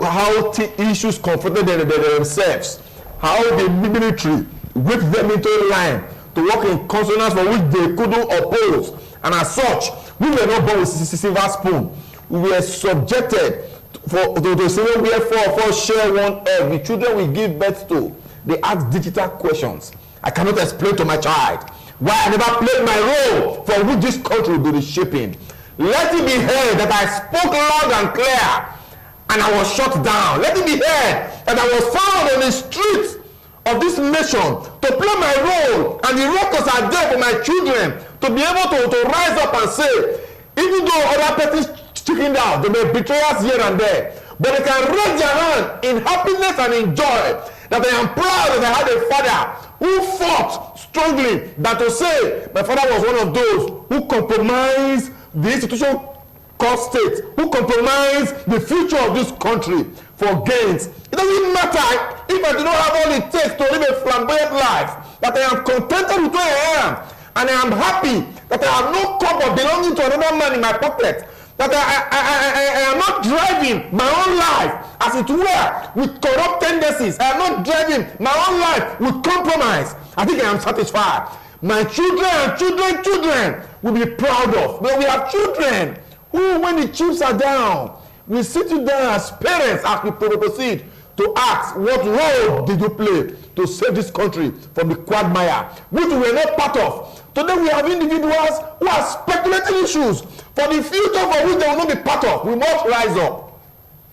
Speaker 2: how issues confronted themselves, how the military whipped them into line to work in consonance for which they couldn't oppose. And as such, we were not born with silver spoon. We were subjected to say where four of us share one egg. The children we give birth to, they ask digital questions. I cannot explain to my child why I never played my role for which this country will be reshaping. Let it be heard that I spoke loud and clear and I was shut down. Let it be heard that I was found on the streets of this nation to play my role, and the records are there for my children to be able to rise up and say, even though other parties chickened out, they may betray us here and there, but they can raise their hand in happiness and in joy that I am proud that I had a father who fought strongly, that to say my father was one of those who compromised the institution called state, who compromised the future of this country for gains. It doesn't matter if I do not have all it takes to live a flamboyant life, that I am contented with where I am, and I am happy that I have no cover belonging to another man in my pocket, that I am not driving my own life, as it were, with corrupt tendencies. I am not driving my own life with compromise. I think I am satisfied. My children and children will be proud of. But we have children who, when the chips are down, we sit you down as parents as we proceed to ask, what role did you play to save this country from the quagmire, which we were not part of? Today we have individuals who are speculating issues for the future for which they will not be part of. We must rise up.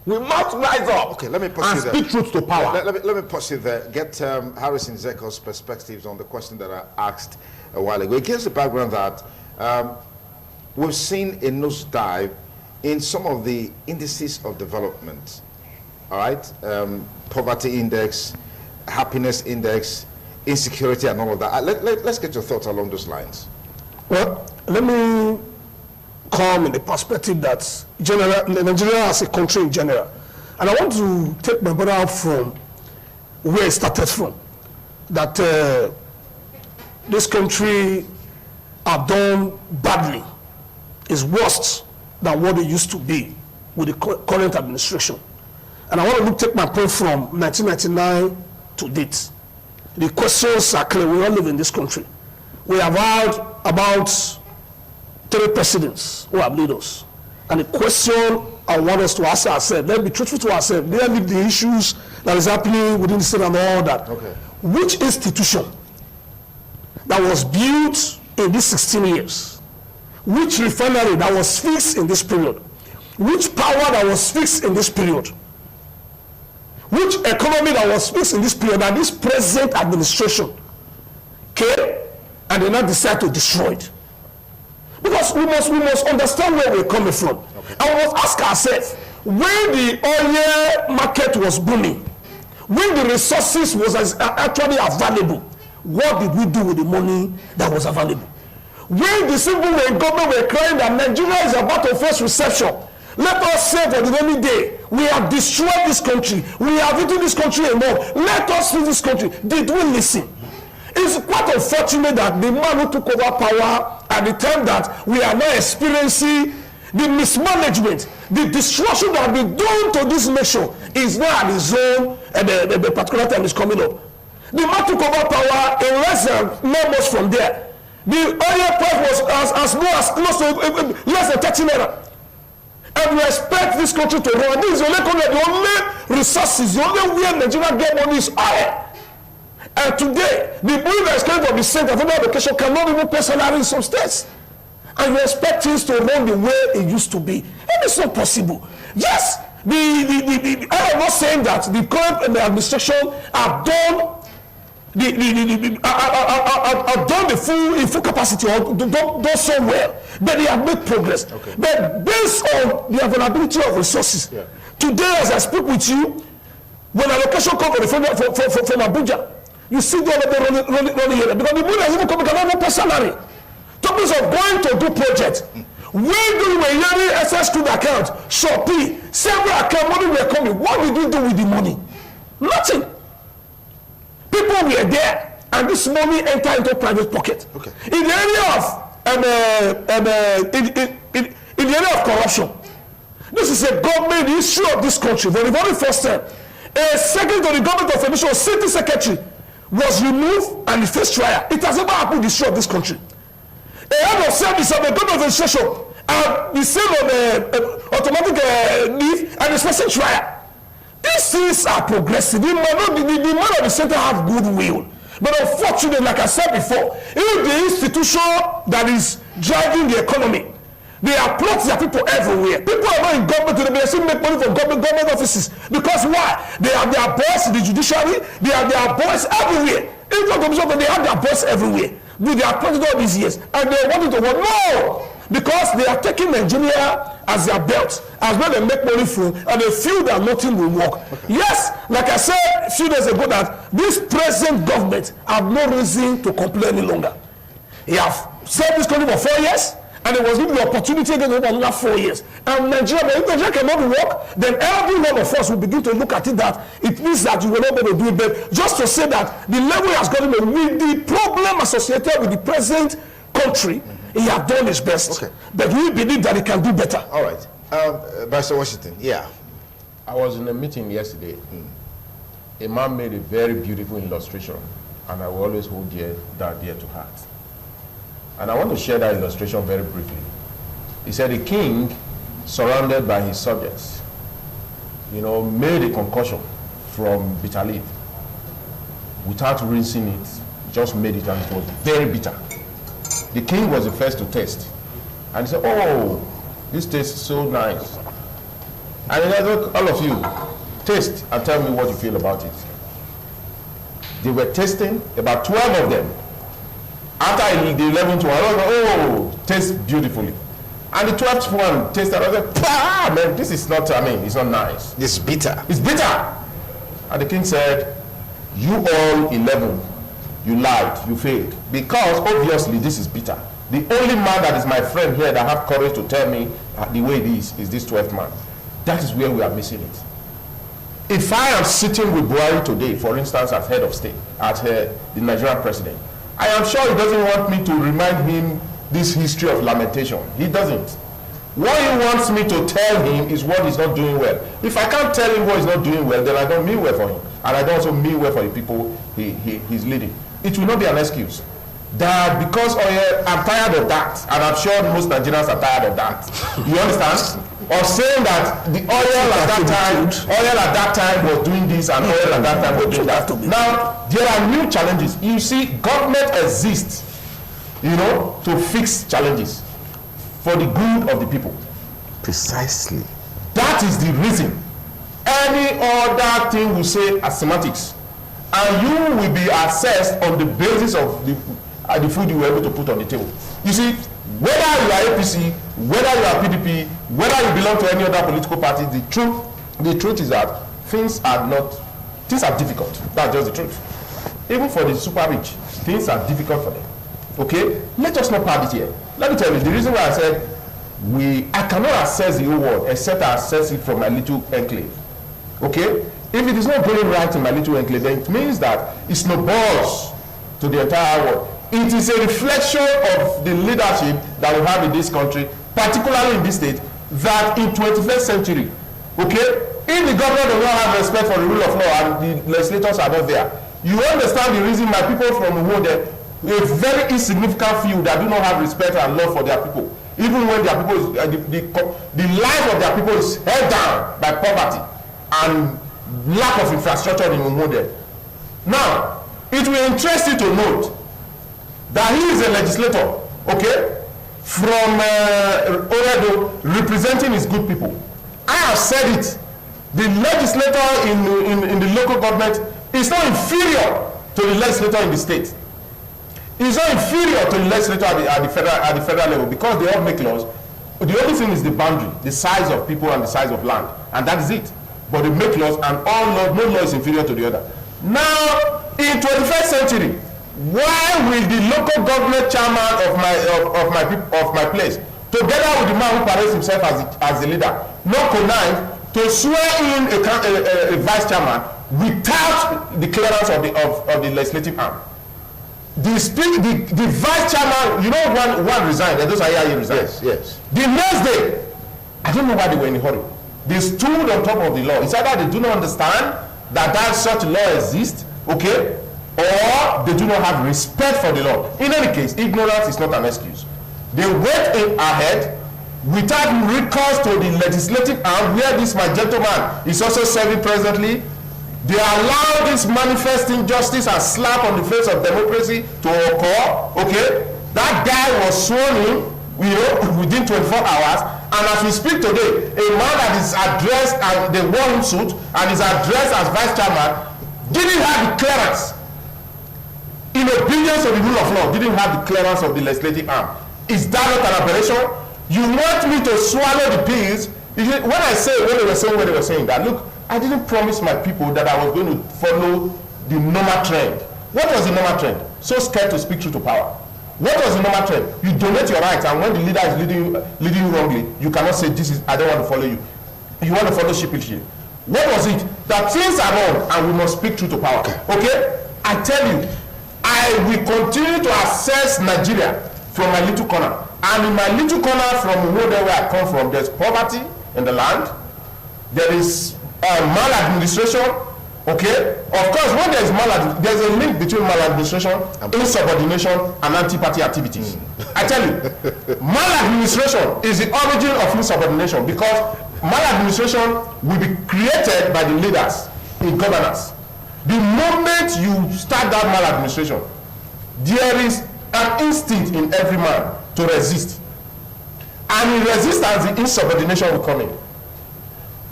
Speaker 2: We must rise up.
Speaker 1: Okay, let me
Speaker 2: and speak truth to power.
Speaker 1: Let me pause you there. Get Harrison Zeko's perspectives on the question that I asked a while ago. Against the background that we've seen a nosedive in some of the indices of development. All right, poverty index, happiness index, insecurity, and all of that. Let's get your thoughts along those lines.
Speaker 3: Well, let me come in the perspective that Nigeria as a country in general, and I want to take my brother out from where it started from. That this country are done badly, is worse than what it used to be with the current administration. And I want to take my point from 1999 to date. The questions are clear. We all live in this country. We have had about 3 presidents who have led us. And the question I want us to ask ourselves, let's be truthful to ourselves, let's leave the issues that is happening within the state and all that. Okay. Which institution that was built in these 16 years, which refinery that was fixed in this period, which power that was fixed in this period, which economy that was fixed in this period that this present administration came and they now decide to destroy it? Because we must understand where we're coming from. Okay. And we must ask ourselves, when the oil market was booming, when the resources was actually available, what did we do with the money that was available? When the civil government were crying that Nigeria is about to face recession, let us say for the rainy day, we have destroyed this country, we have eaten this country enough, let us leave this country. Did we listen? If it's quite unfortunate that the man who took over power at the time that we are now experiencing the mismanagement, the destruction that has been done to this nation is now at his own, and the particular time is coming up. The man took over power in less than 9 months from there. The oil price was as low as close to less than 30 naira. And we expect this country to run. This is the only country, the only resources, the only way Nigeria get money is oil. And today, the money that is coming from the center for education cannot even pay salary in some states. And you expect things to run the way it used to be. And it's not possible. Yes, I am not saying that the current administration have done have done the full capacity or done so well, but they have made progress. Okay. But based on the availability of resources, today as I speak with you, when allocation comes from Abuja, you see the other running here because the money is even coming cannot pay salary. Topics of going to do projects. When do we hearing access to the account, Shopee, several account money were coming. What did you do with the money? Nothing. People were there, and this money entered into private pocket. Okay. In the area of corruption, this is a government issue of this country. For the very first time, a secretary of the government of a city secretary was removed and he faced trial. It has never happened in the issue of this country. A head of service of the government administration and the same of automatic leave and is facing trial. These things are progressive. The man of the center have goodwill. But unfortunately, like I said before, even the institution that is driving the economy, they approach their people everywhere. People are not in government today, they still make money from government offices. Because why? They have their boss in the judiciary, they have their boss everywhere. Even they have their boss everywhere. They are approaching all these years, and they want it to work. No! Because they are taking Nigeria as their belt, as well they make money from, and they feel that nothing will work. Okay. Yes, like I said a few days ago, that this present government have no reason to complain any longer. He have served this country for 4 years, and it was given the opportunity again for another 4 years. And Nigeria, but if Nigeria cannot work, then every one of us will begin to look at it that it means that you will not be able to do it. But just to say that the level has gotten with the problem associated with the present country, he has done his best. Okay. But we believe that he can do better.
Speaker 1: All right. Barrister Washington, yeah.
Speaker 4: I was in a meeting yesterday. A man made a very beautiful illustration, and I will always hold that dear to heart. And I want to share that illustration very briefly. He said a king surrounded by his subjects, made a concoction from bitter leaf. Without rinsing it, just made it, and it was very bitter. The king was the first to taste. And he said, oh, this tastes so nice. And he said, all of you, taste and tell me what you feel about it. They were tasting, about 12 of them. After the 11th one, tastes beautifully. And the 12th one tasted, I said, man, this is not, it's not nice.
Speaker 1: It's bitter.
Speaker 4: It's bitter. And the king said, you all 11, you lied, you failed. Because obviously this is bitter. The only man that is my friend here that have courage to tell me the way it is this 12th man. That is where we are missing it. If I am sitting with Buhari today, for instance, as head of state, as the Nigerian president, I am sure he doesn't want me to remind him this history of lamentation. He doesn't. What he wants me to tell him is what he's not doing well. If I can't tell him what he's not doing well, then I don't mean well for him. And I don't also mean well for the people he's leading. It will not be an excuse. That because I'm tired of that, and I'm sure most Nigerians are tired of that. You understand? Or saying that the oil at that time was doing this, and oil at that time was doing that. Now, there are new challenges. You see, government exists, to fix challenges for the good of the people.
Speaker 1: Precisely.
Speaker 4: That is the reason. Any other thing we say as semantics, and you will be assessed on the basis of the food you were able to put on the table. You see, whether you are APC, whether you are PDP, whether you belong to any other political party, the truth is that things are difficult. That's just the truth. Even for the super rich, things are difficult for them. Okay? Let us not party here. Let me tell you, the reason why I said I cannot assess the whole world except I assess it from my little enclave. Okay? If it is not going right in my little enclave, then it means that it snowballs to the entire world. It is a reflection of the leadership that we have in this country, particularly in this state, that in 21st century, okay, if the government does not have respect for the rule of law and the legislators are not there, you understand the reason why people from Uwode, a very insignificant few that do not have respect and love for their people, even when their people is, the life of their people is held down by poverty and lack of infrastructure in Uwode. Now, it will interest you to note that he is a legislator, okay, from Oredo, representing his good people. I have said it. The legislator in the local government is not inferior to the legislator in the state. It's not inferior to the legislator at the federal level because they all make laws. The only thing is the boundary, the size of people and the size of land, and that is it. But they make laws, and all laws, no law is inferior to the other. Now, in 21st century, why will the local government chairman of my place, together with the man who parades himself as the leader, not connive to swear in a vice chairman without the clearance of the legislative arm? The vice chairman, you know, one resigned, and those are here he resigned.
Speaker 1: Yes.
Speaker 4: The next day, I don't know why they were in a hurry. They stood on top of the law. It's either they do not understand that such law exists, okay, or they do not have respect for the law. In any case, ignorance is not an excuse. They went ahead without recourse to the legislative arm, where this my gentleman is also serving presently. They allowed this manifest injustice and slap on the face of democracy to occur. Okay, that guy was sworn in, within 24 hours. And as we speak today, a man that is addressed as the one suit and is addressed as vice chairman didn't have the clearance. In obedience to the rule of law, didn't have the clearance of the legislative arm. Is that not an aberration? You want me to swallow the pills? When they were saying that, look, I didn't promise my people that I was going to follow the normal trend. What was the normal trend? So scared to speak truth to power. What was the normal trend? You donate your rights, and when the leader is leading you wrongly, you cannot say, I don't want to follow you. You want to follow sheepishly. What was it? That things are wrong, and we must speak truth to power. Okay? I tell you, I will continue to assess Nigeria from my little corner. And in my little corner from where I come from, there's poverty in the land. There is maladministration. Okay? Of course, when there's a link between maladministration, insubordination, and anti-party activities. I tell you, maladministration is the origin of insubordination, because maladministration will be created by the leaders in governance. The moment you start that maladministration, there is an instinct in every man to resist. And in resistance, the insubordination will come in.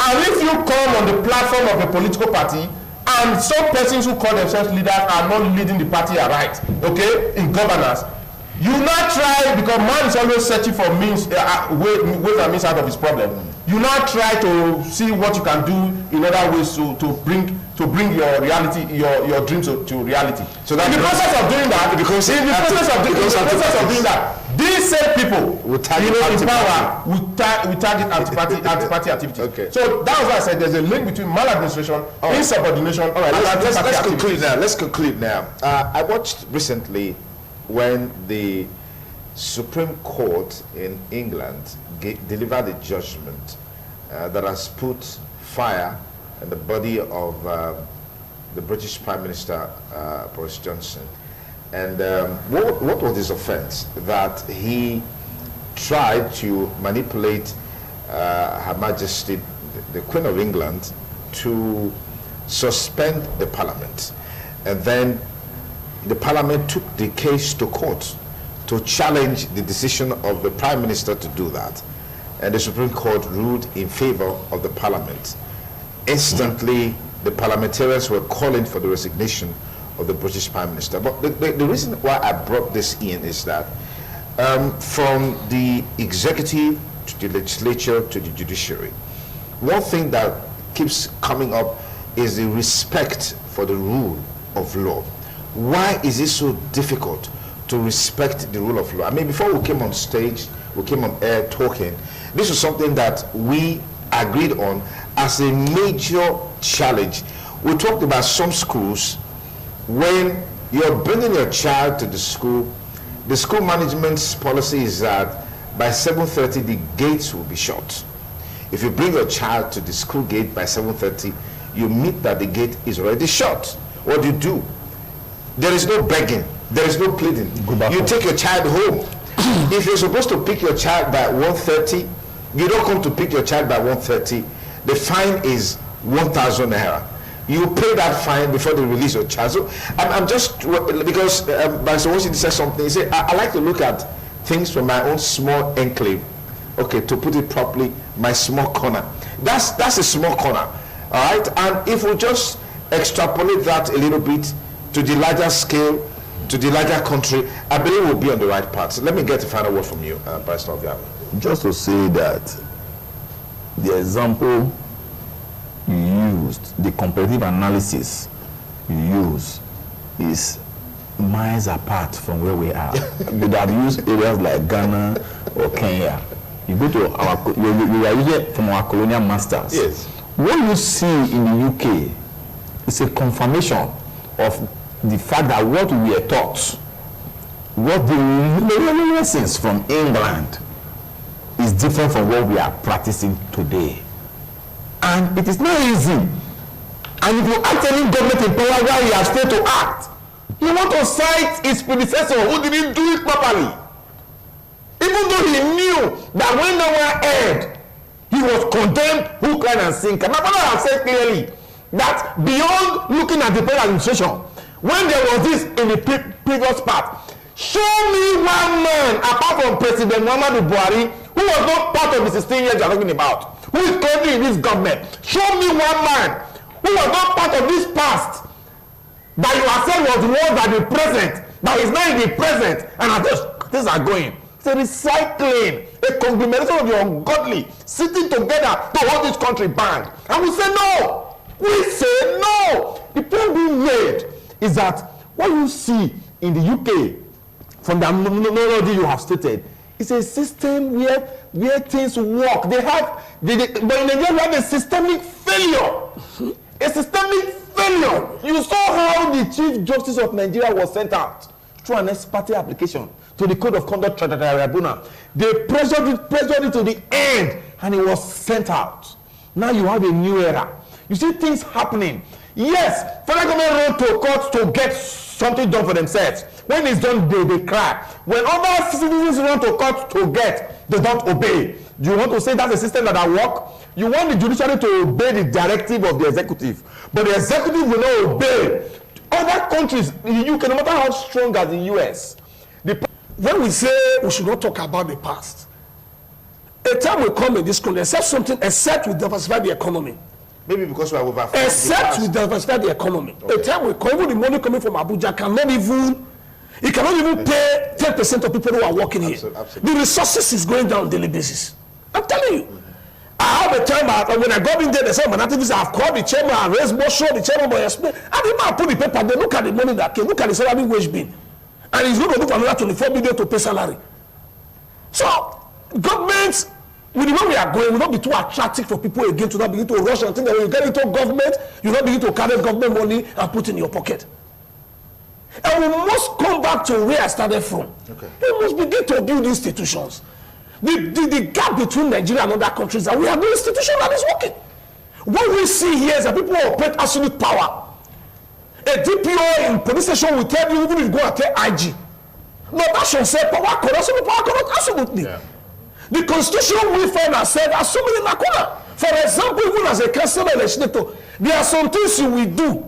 Speaker 4: And if you come on the platform of a political party, and some persons who call themselves leaders are not leading the party aright, okay, in governance, you not try, because man is always searching for ways and means out of his problem. You not try to see what you can do in other ways to bring your reality, your dreams to reality. So that in the process of doing that, these same people, in power, will target anti-party activity. Okay. So that was why I said there's a link between maladministration, insubordination. All right,
Speaker 1: let's conclude now. I watched recently when the Supreme Court in England delivered a judgment that has put fire in the body of the British Prime Minister, Boris Johnson. And what was his offense? That he tried to manipulate Her Majesty, the Queen of England, to suspend the Parliament. And then the Parliament took the case to court to challenge the decision of the Prime Minister to do that. And the Supreme Court ruled in favor of the Parliament. Instantly, the parliamentarians were calling for the resignation of the British Prime Minister. But the reason why I brought this in is that from the executive to the legislature to the judiciary, one thing that keeps coming up is the respect for the rule of law. Why is it so difficult to respect the rule of law? I mean, before we came on stage, we came on air talking, this was something that we agreed on as a major challenge. We talked about some schools when you're bringing your child to the school management's policy is that by 7:30 the gates will be shut. If you bring your child to the school gate by 7:30, you meet that the gate is already shut. What do? There is no begging, there is no pleading. You take your child home. If you're supposed to pick your child by 1:30, you don't come to pick your child by 1:30, the fine is 1,000 naira. You pay that fine before they release your child. So I'm just, because Pastor Washington said something, he said, I like to look at things from my own small enclave. Okay, to put it properly, my small corner. That's a small corner, all right? And if we just extrapolate that a little bit to the larger scale, to the larger country, I believe we'll be on the right path. So let me get a final word from you, Pastor Obiago.
Speaker 2: Just to say that the example you used, the comparative analysis you use is miles apart from where we are. You would have used areas like Ghana or Kenya. You go to you are using from our colonial masters.
Speaker 1: Yes.
Speaker 2: What you see in the UK is a confirmation of the fact that what we are taught, what the lessons from England is different from what we are practicing today. And it is not easy. And if you ask any government in power why he has failed to act, you want to cite his predecessor who didn't do it properly. Even though he knew that when no one heard, he was condemned hook, line, and sinker. My father has said clearly that beyond looking at the present administration, when there was this in the previous part, show me one man apart from President Muhammadu Buhari who was not part of the 16 years you are talking about, who is currently in this government. Show me one man who was not part of this past that you have said was the one that the present, that is not in the present, and as things are going. It's a recycling, a conglomeration of the ungodly sitting together to hold this country bound. And we say no. We say no. The point being made is that what you see in the UK from the analogy you have stated is a system where things work. They have, but in Nigeria we have a systemic failure. A systemic failure. You saw how the Chief Justice of Nigeria was sent out through an ex parte application to the Code of Conduct Tribunal. They pressured it to the end, and it was sent out. Now you have a new era. You see things happening. Yes, federal government run to court to get something done for themselves. When it's done, they cry. When other citizens run to court to get, they don't obey. Do you want to say that's a system that works? You want the judiciary to obey the directive of the executive, but the executive will not obey. Other countries, in the UK, no matter how strong as the US,
Speaker 3: when we say we should not talk about the past, a time will come in this country, except we diversify the economy.
Speaker 1: Maybe because we are over.
Speaker 3: Except we diversify the economy. Okay. A time will come, even the money coming from Abuja cannot even pay 10% of people who are working here. Absolutely. The resources is going down on a daily basis. I'm telling you. I have a time when I got in there, they said, activists have called the chairman and raised more show, the chairman will explain. And the man put the paper, they look at the money that came, look at the salary wage bin. And he's going to look for another 24 million to pay salary. So, governments, with the way we are going, will not be too attractive for people again to not begin to rush and think that when you get into government, you not begin to carry government money and put in your pocket. And we must come back to where I started from. Okay. We must begin to build institutions. The gap between Nigeria and other countries, that we have no institution that is working. What we see here is that people operate absolute power. A DPO in police station will tell you, even if you go and tell IG, no, that should say power corruption, power corrupt, absolutely. Yeah. The constitution we find ourselves as so many lacuna. For example, even as a council legislator, there are some things you will do.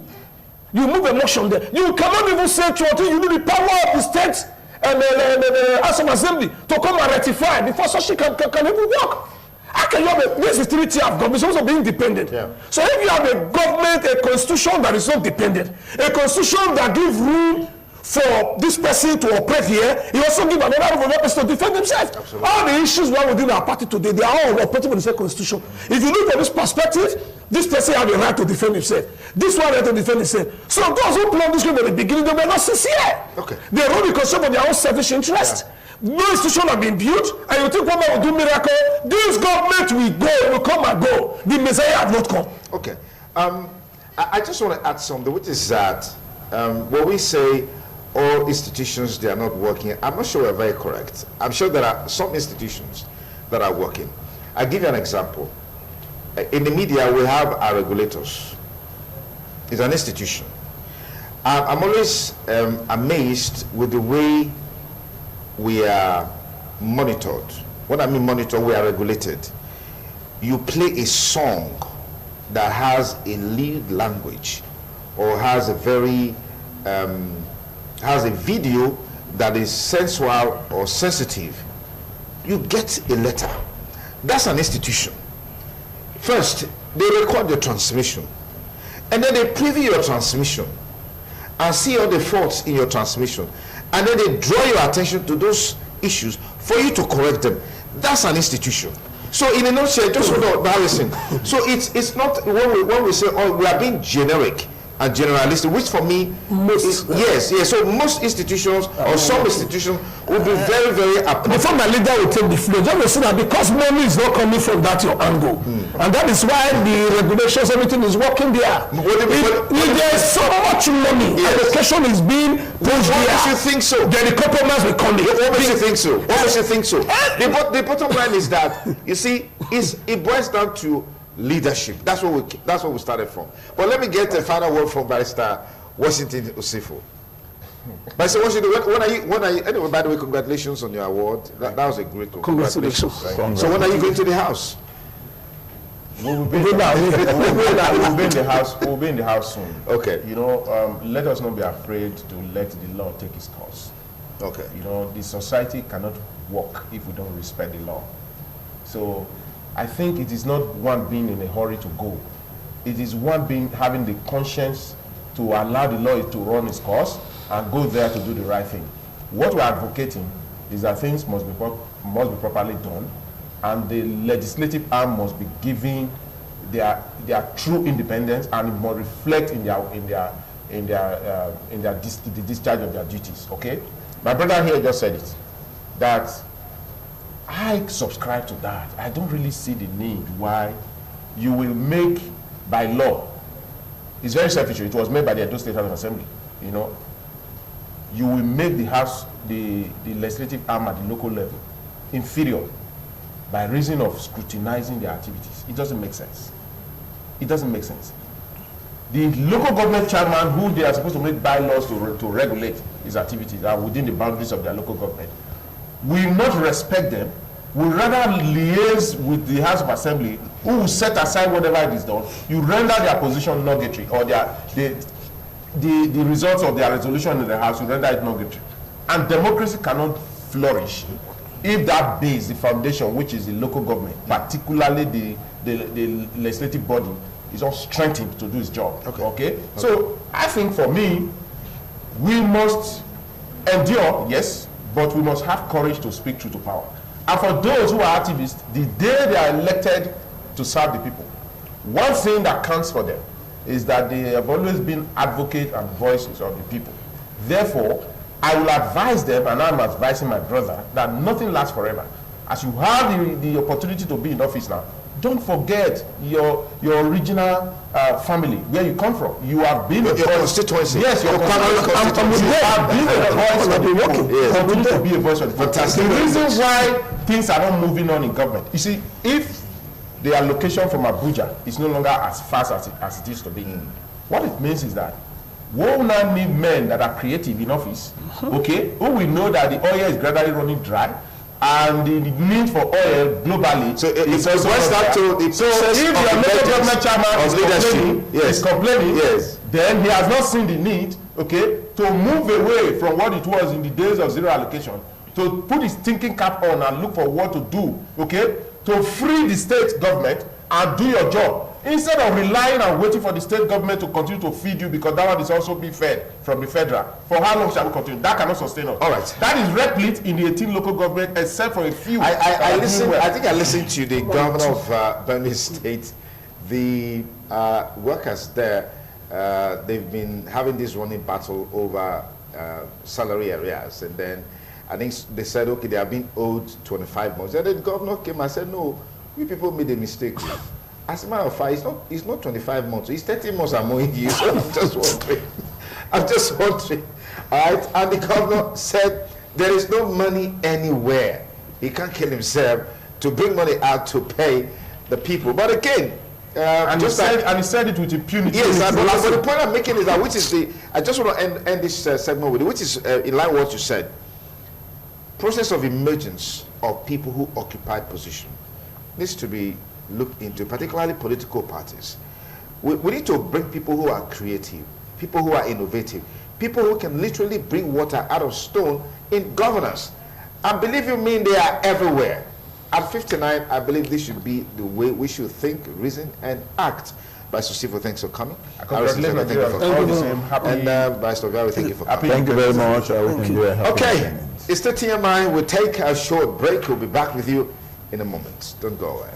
Speaker 3: You move a motion there. You cannot even say to you need the power of the state and the House of Assembly to come and rectify before such thing can even work. How can you have this is 3 tier of government? It's supposed to be independent. Yeah. So if you have a government, a constitution that is not dependent, a constitution that gives room for this person to operate here, he also gives another room for that person to defend himself. Absolutely. All the issues we have within our party today, they are all operating with the same constitution. If you look from this perspective, this person has the right to defend himself. This one has to defend himself. So those who plan this game at the beginning, they were not sincere. Okay. They wrote the constitution for their own selfish interest. Yeah. No institution have been built, and you think one man will do miracle. This government will come and go. The Messiah have not come.
Speaker 1: Okay. I just want to add something, which is that when we say all institutions, they are not working, I'm not sure we're very correct. I'm sure there are some institutions that are working. I'll give you an example. In the media, we have our regulators. It's an institution. I'm always amazed with the way we are monitored. What I mean monitored, we are regulated. You play a song that has a lead language or has a very has a video that is sensual or sensitive, you get a letter. That's an institution. First, they record your transmission, and then they preview your transmission and see all the faults in your transmission, and then they draw your attention to those issues for you to correct them. That's an institution. So in a nutshell, just hold on, Harrison. So it's not when we say, oh, we are being generic and generalistic, which for me is yes. So most institutions or some institutions will be very, very appropriate.
Speaker 3: Before my leader will take the floor, just say that because money is not coming from that your angle, and that is why the regulations, everything is working there. If there's so much money, education is being pushed there.
Speaker 1: What makes you think so?
Speaker 3: Then the compromise will come.
Speaker 1: What makes you think so? What makes you think so? The bottom line is that, you see, it boils down to leadership. That's what we started from. But let me get a final word from Barrister Washington Osifo. Barrister Washington, when are you anyway, by the way, congratulations on your award. That was a great congratulations. So when are you going to the House?
Speaker 4: We'll be in the house. We'll be in the house soon.
Speaker 1: Okay.
Speaker 4: You know, let us not be afraid to let the law take its course.
Speaker 1: Okay.
Speaker 4: You know, the society cannot work if we don't respect the law. So I think it is not one being in a hurry to go. It is one being having the conscience to allow the law to run its course and go there to do the right thing. What we're advocating is that things must be properly done, and the legislative arm must be given their true independence, and it must reflect in the discharge of their duties. Okay, my brother here just said it, that I subscribe to that. I don't really see the need why you will make by law. It's very selfish. It was made by the Edo State House of Assembly. You know, you will make the house, the legislative arm at the local level, inferior by reason of scrutinizing their activities. It doesn't make sense. It doesn't make sense. The local government chairman, who they are supposed to make bylaws to regulate his activities, are within the boundaries of their local government, will not respect them, will rather liaise with the House of Assembly, who will set aside whatever it is done. You render their position nugatory, or the results of their resolution in the House, you render it nugatory. And democracy cannot flourish if that base, the foundation, which is the local government, particularly the legislative body, is not strengthened to do its job. Okay? So I think for me, we must endure, yes, but we must have courage to speak truth to power. And for those who are activists, the day they are elected to serve the people, one thing that counts for them is that they have always been advocates and voices of the people. Therefore, I will advise them, and I'm advising my brother, that nothing lasts forever. As you have the opportunity to be in office now, don't forget your original family, where you come from. You have been
Speaker 1: your constituency.
Speaker 4: Yes, your constituency. You have been a voice of the people. Continue to be a voice of the people. The reason why things are not moving on in government, you see, if the allocation from Abuja is no longer as fast as it used to be, what it means is that we will now need men that are creative in office, okay, who will know that the oil is gradually running dry, and the need for oil globally. So it boils down to the process if your local government chairman is complaining, then he has not seen the need, okay, to move away from what it was in the days of zero allocation, to put his thinking cap on and look for what to do, okay, to free the state government and do your job, instead of relying and waiting for the state government to continue to feed you, because that one is also being fed from the federal. For how long shall we continue? That cannot sustain us. All right. That is replete in the 18 local government, except for a few.
Speaker 1: I think I listened to the governor of Benin State. The workers there, they've been having this running battle over salary areas, and then I think they said, okay, they are being owed 25 months. And then the governor came and said, no, you people made a mistake. As a matter of fact, it's not 25 months, it's 30 months I'm owing you. So I'm just wondering. I'm just wondering. All right, and the governor said there is no money anywhere. He can't kill himself to bring money out to pay the people. But again,
Speaker 4: and he said it with impunity.
Speaker 1: Yes, but the point I'm making is that, which is I just want to end this segment with it, which is in line with what you said. Process of emergence of people who occupy position needs to be looked into, particularly political parties. We need to bring people who are creative, people who are innovative, people who can literally bring water out of stone in governance. And believe you me, they are everywhere. At 59, I believe this should be the way we should think, reason, and act. Vice Chief, thanks for coming.
Speaker 4: Congratulations, thank you for coming.
Speaker 1: And Vice Chief, thank you for coming.
Speaker 2: Thank you very much.
Speaker 1: Okay, it's the TMI. We'll take a short break. We'll be back with you in a moment. Don't go away.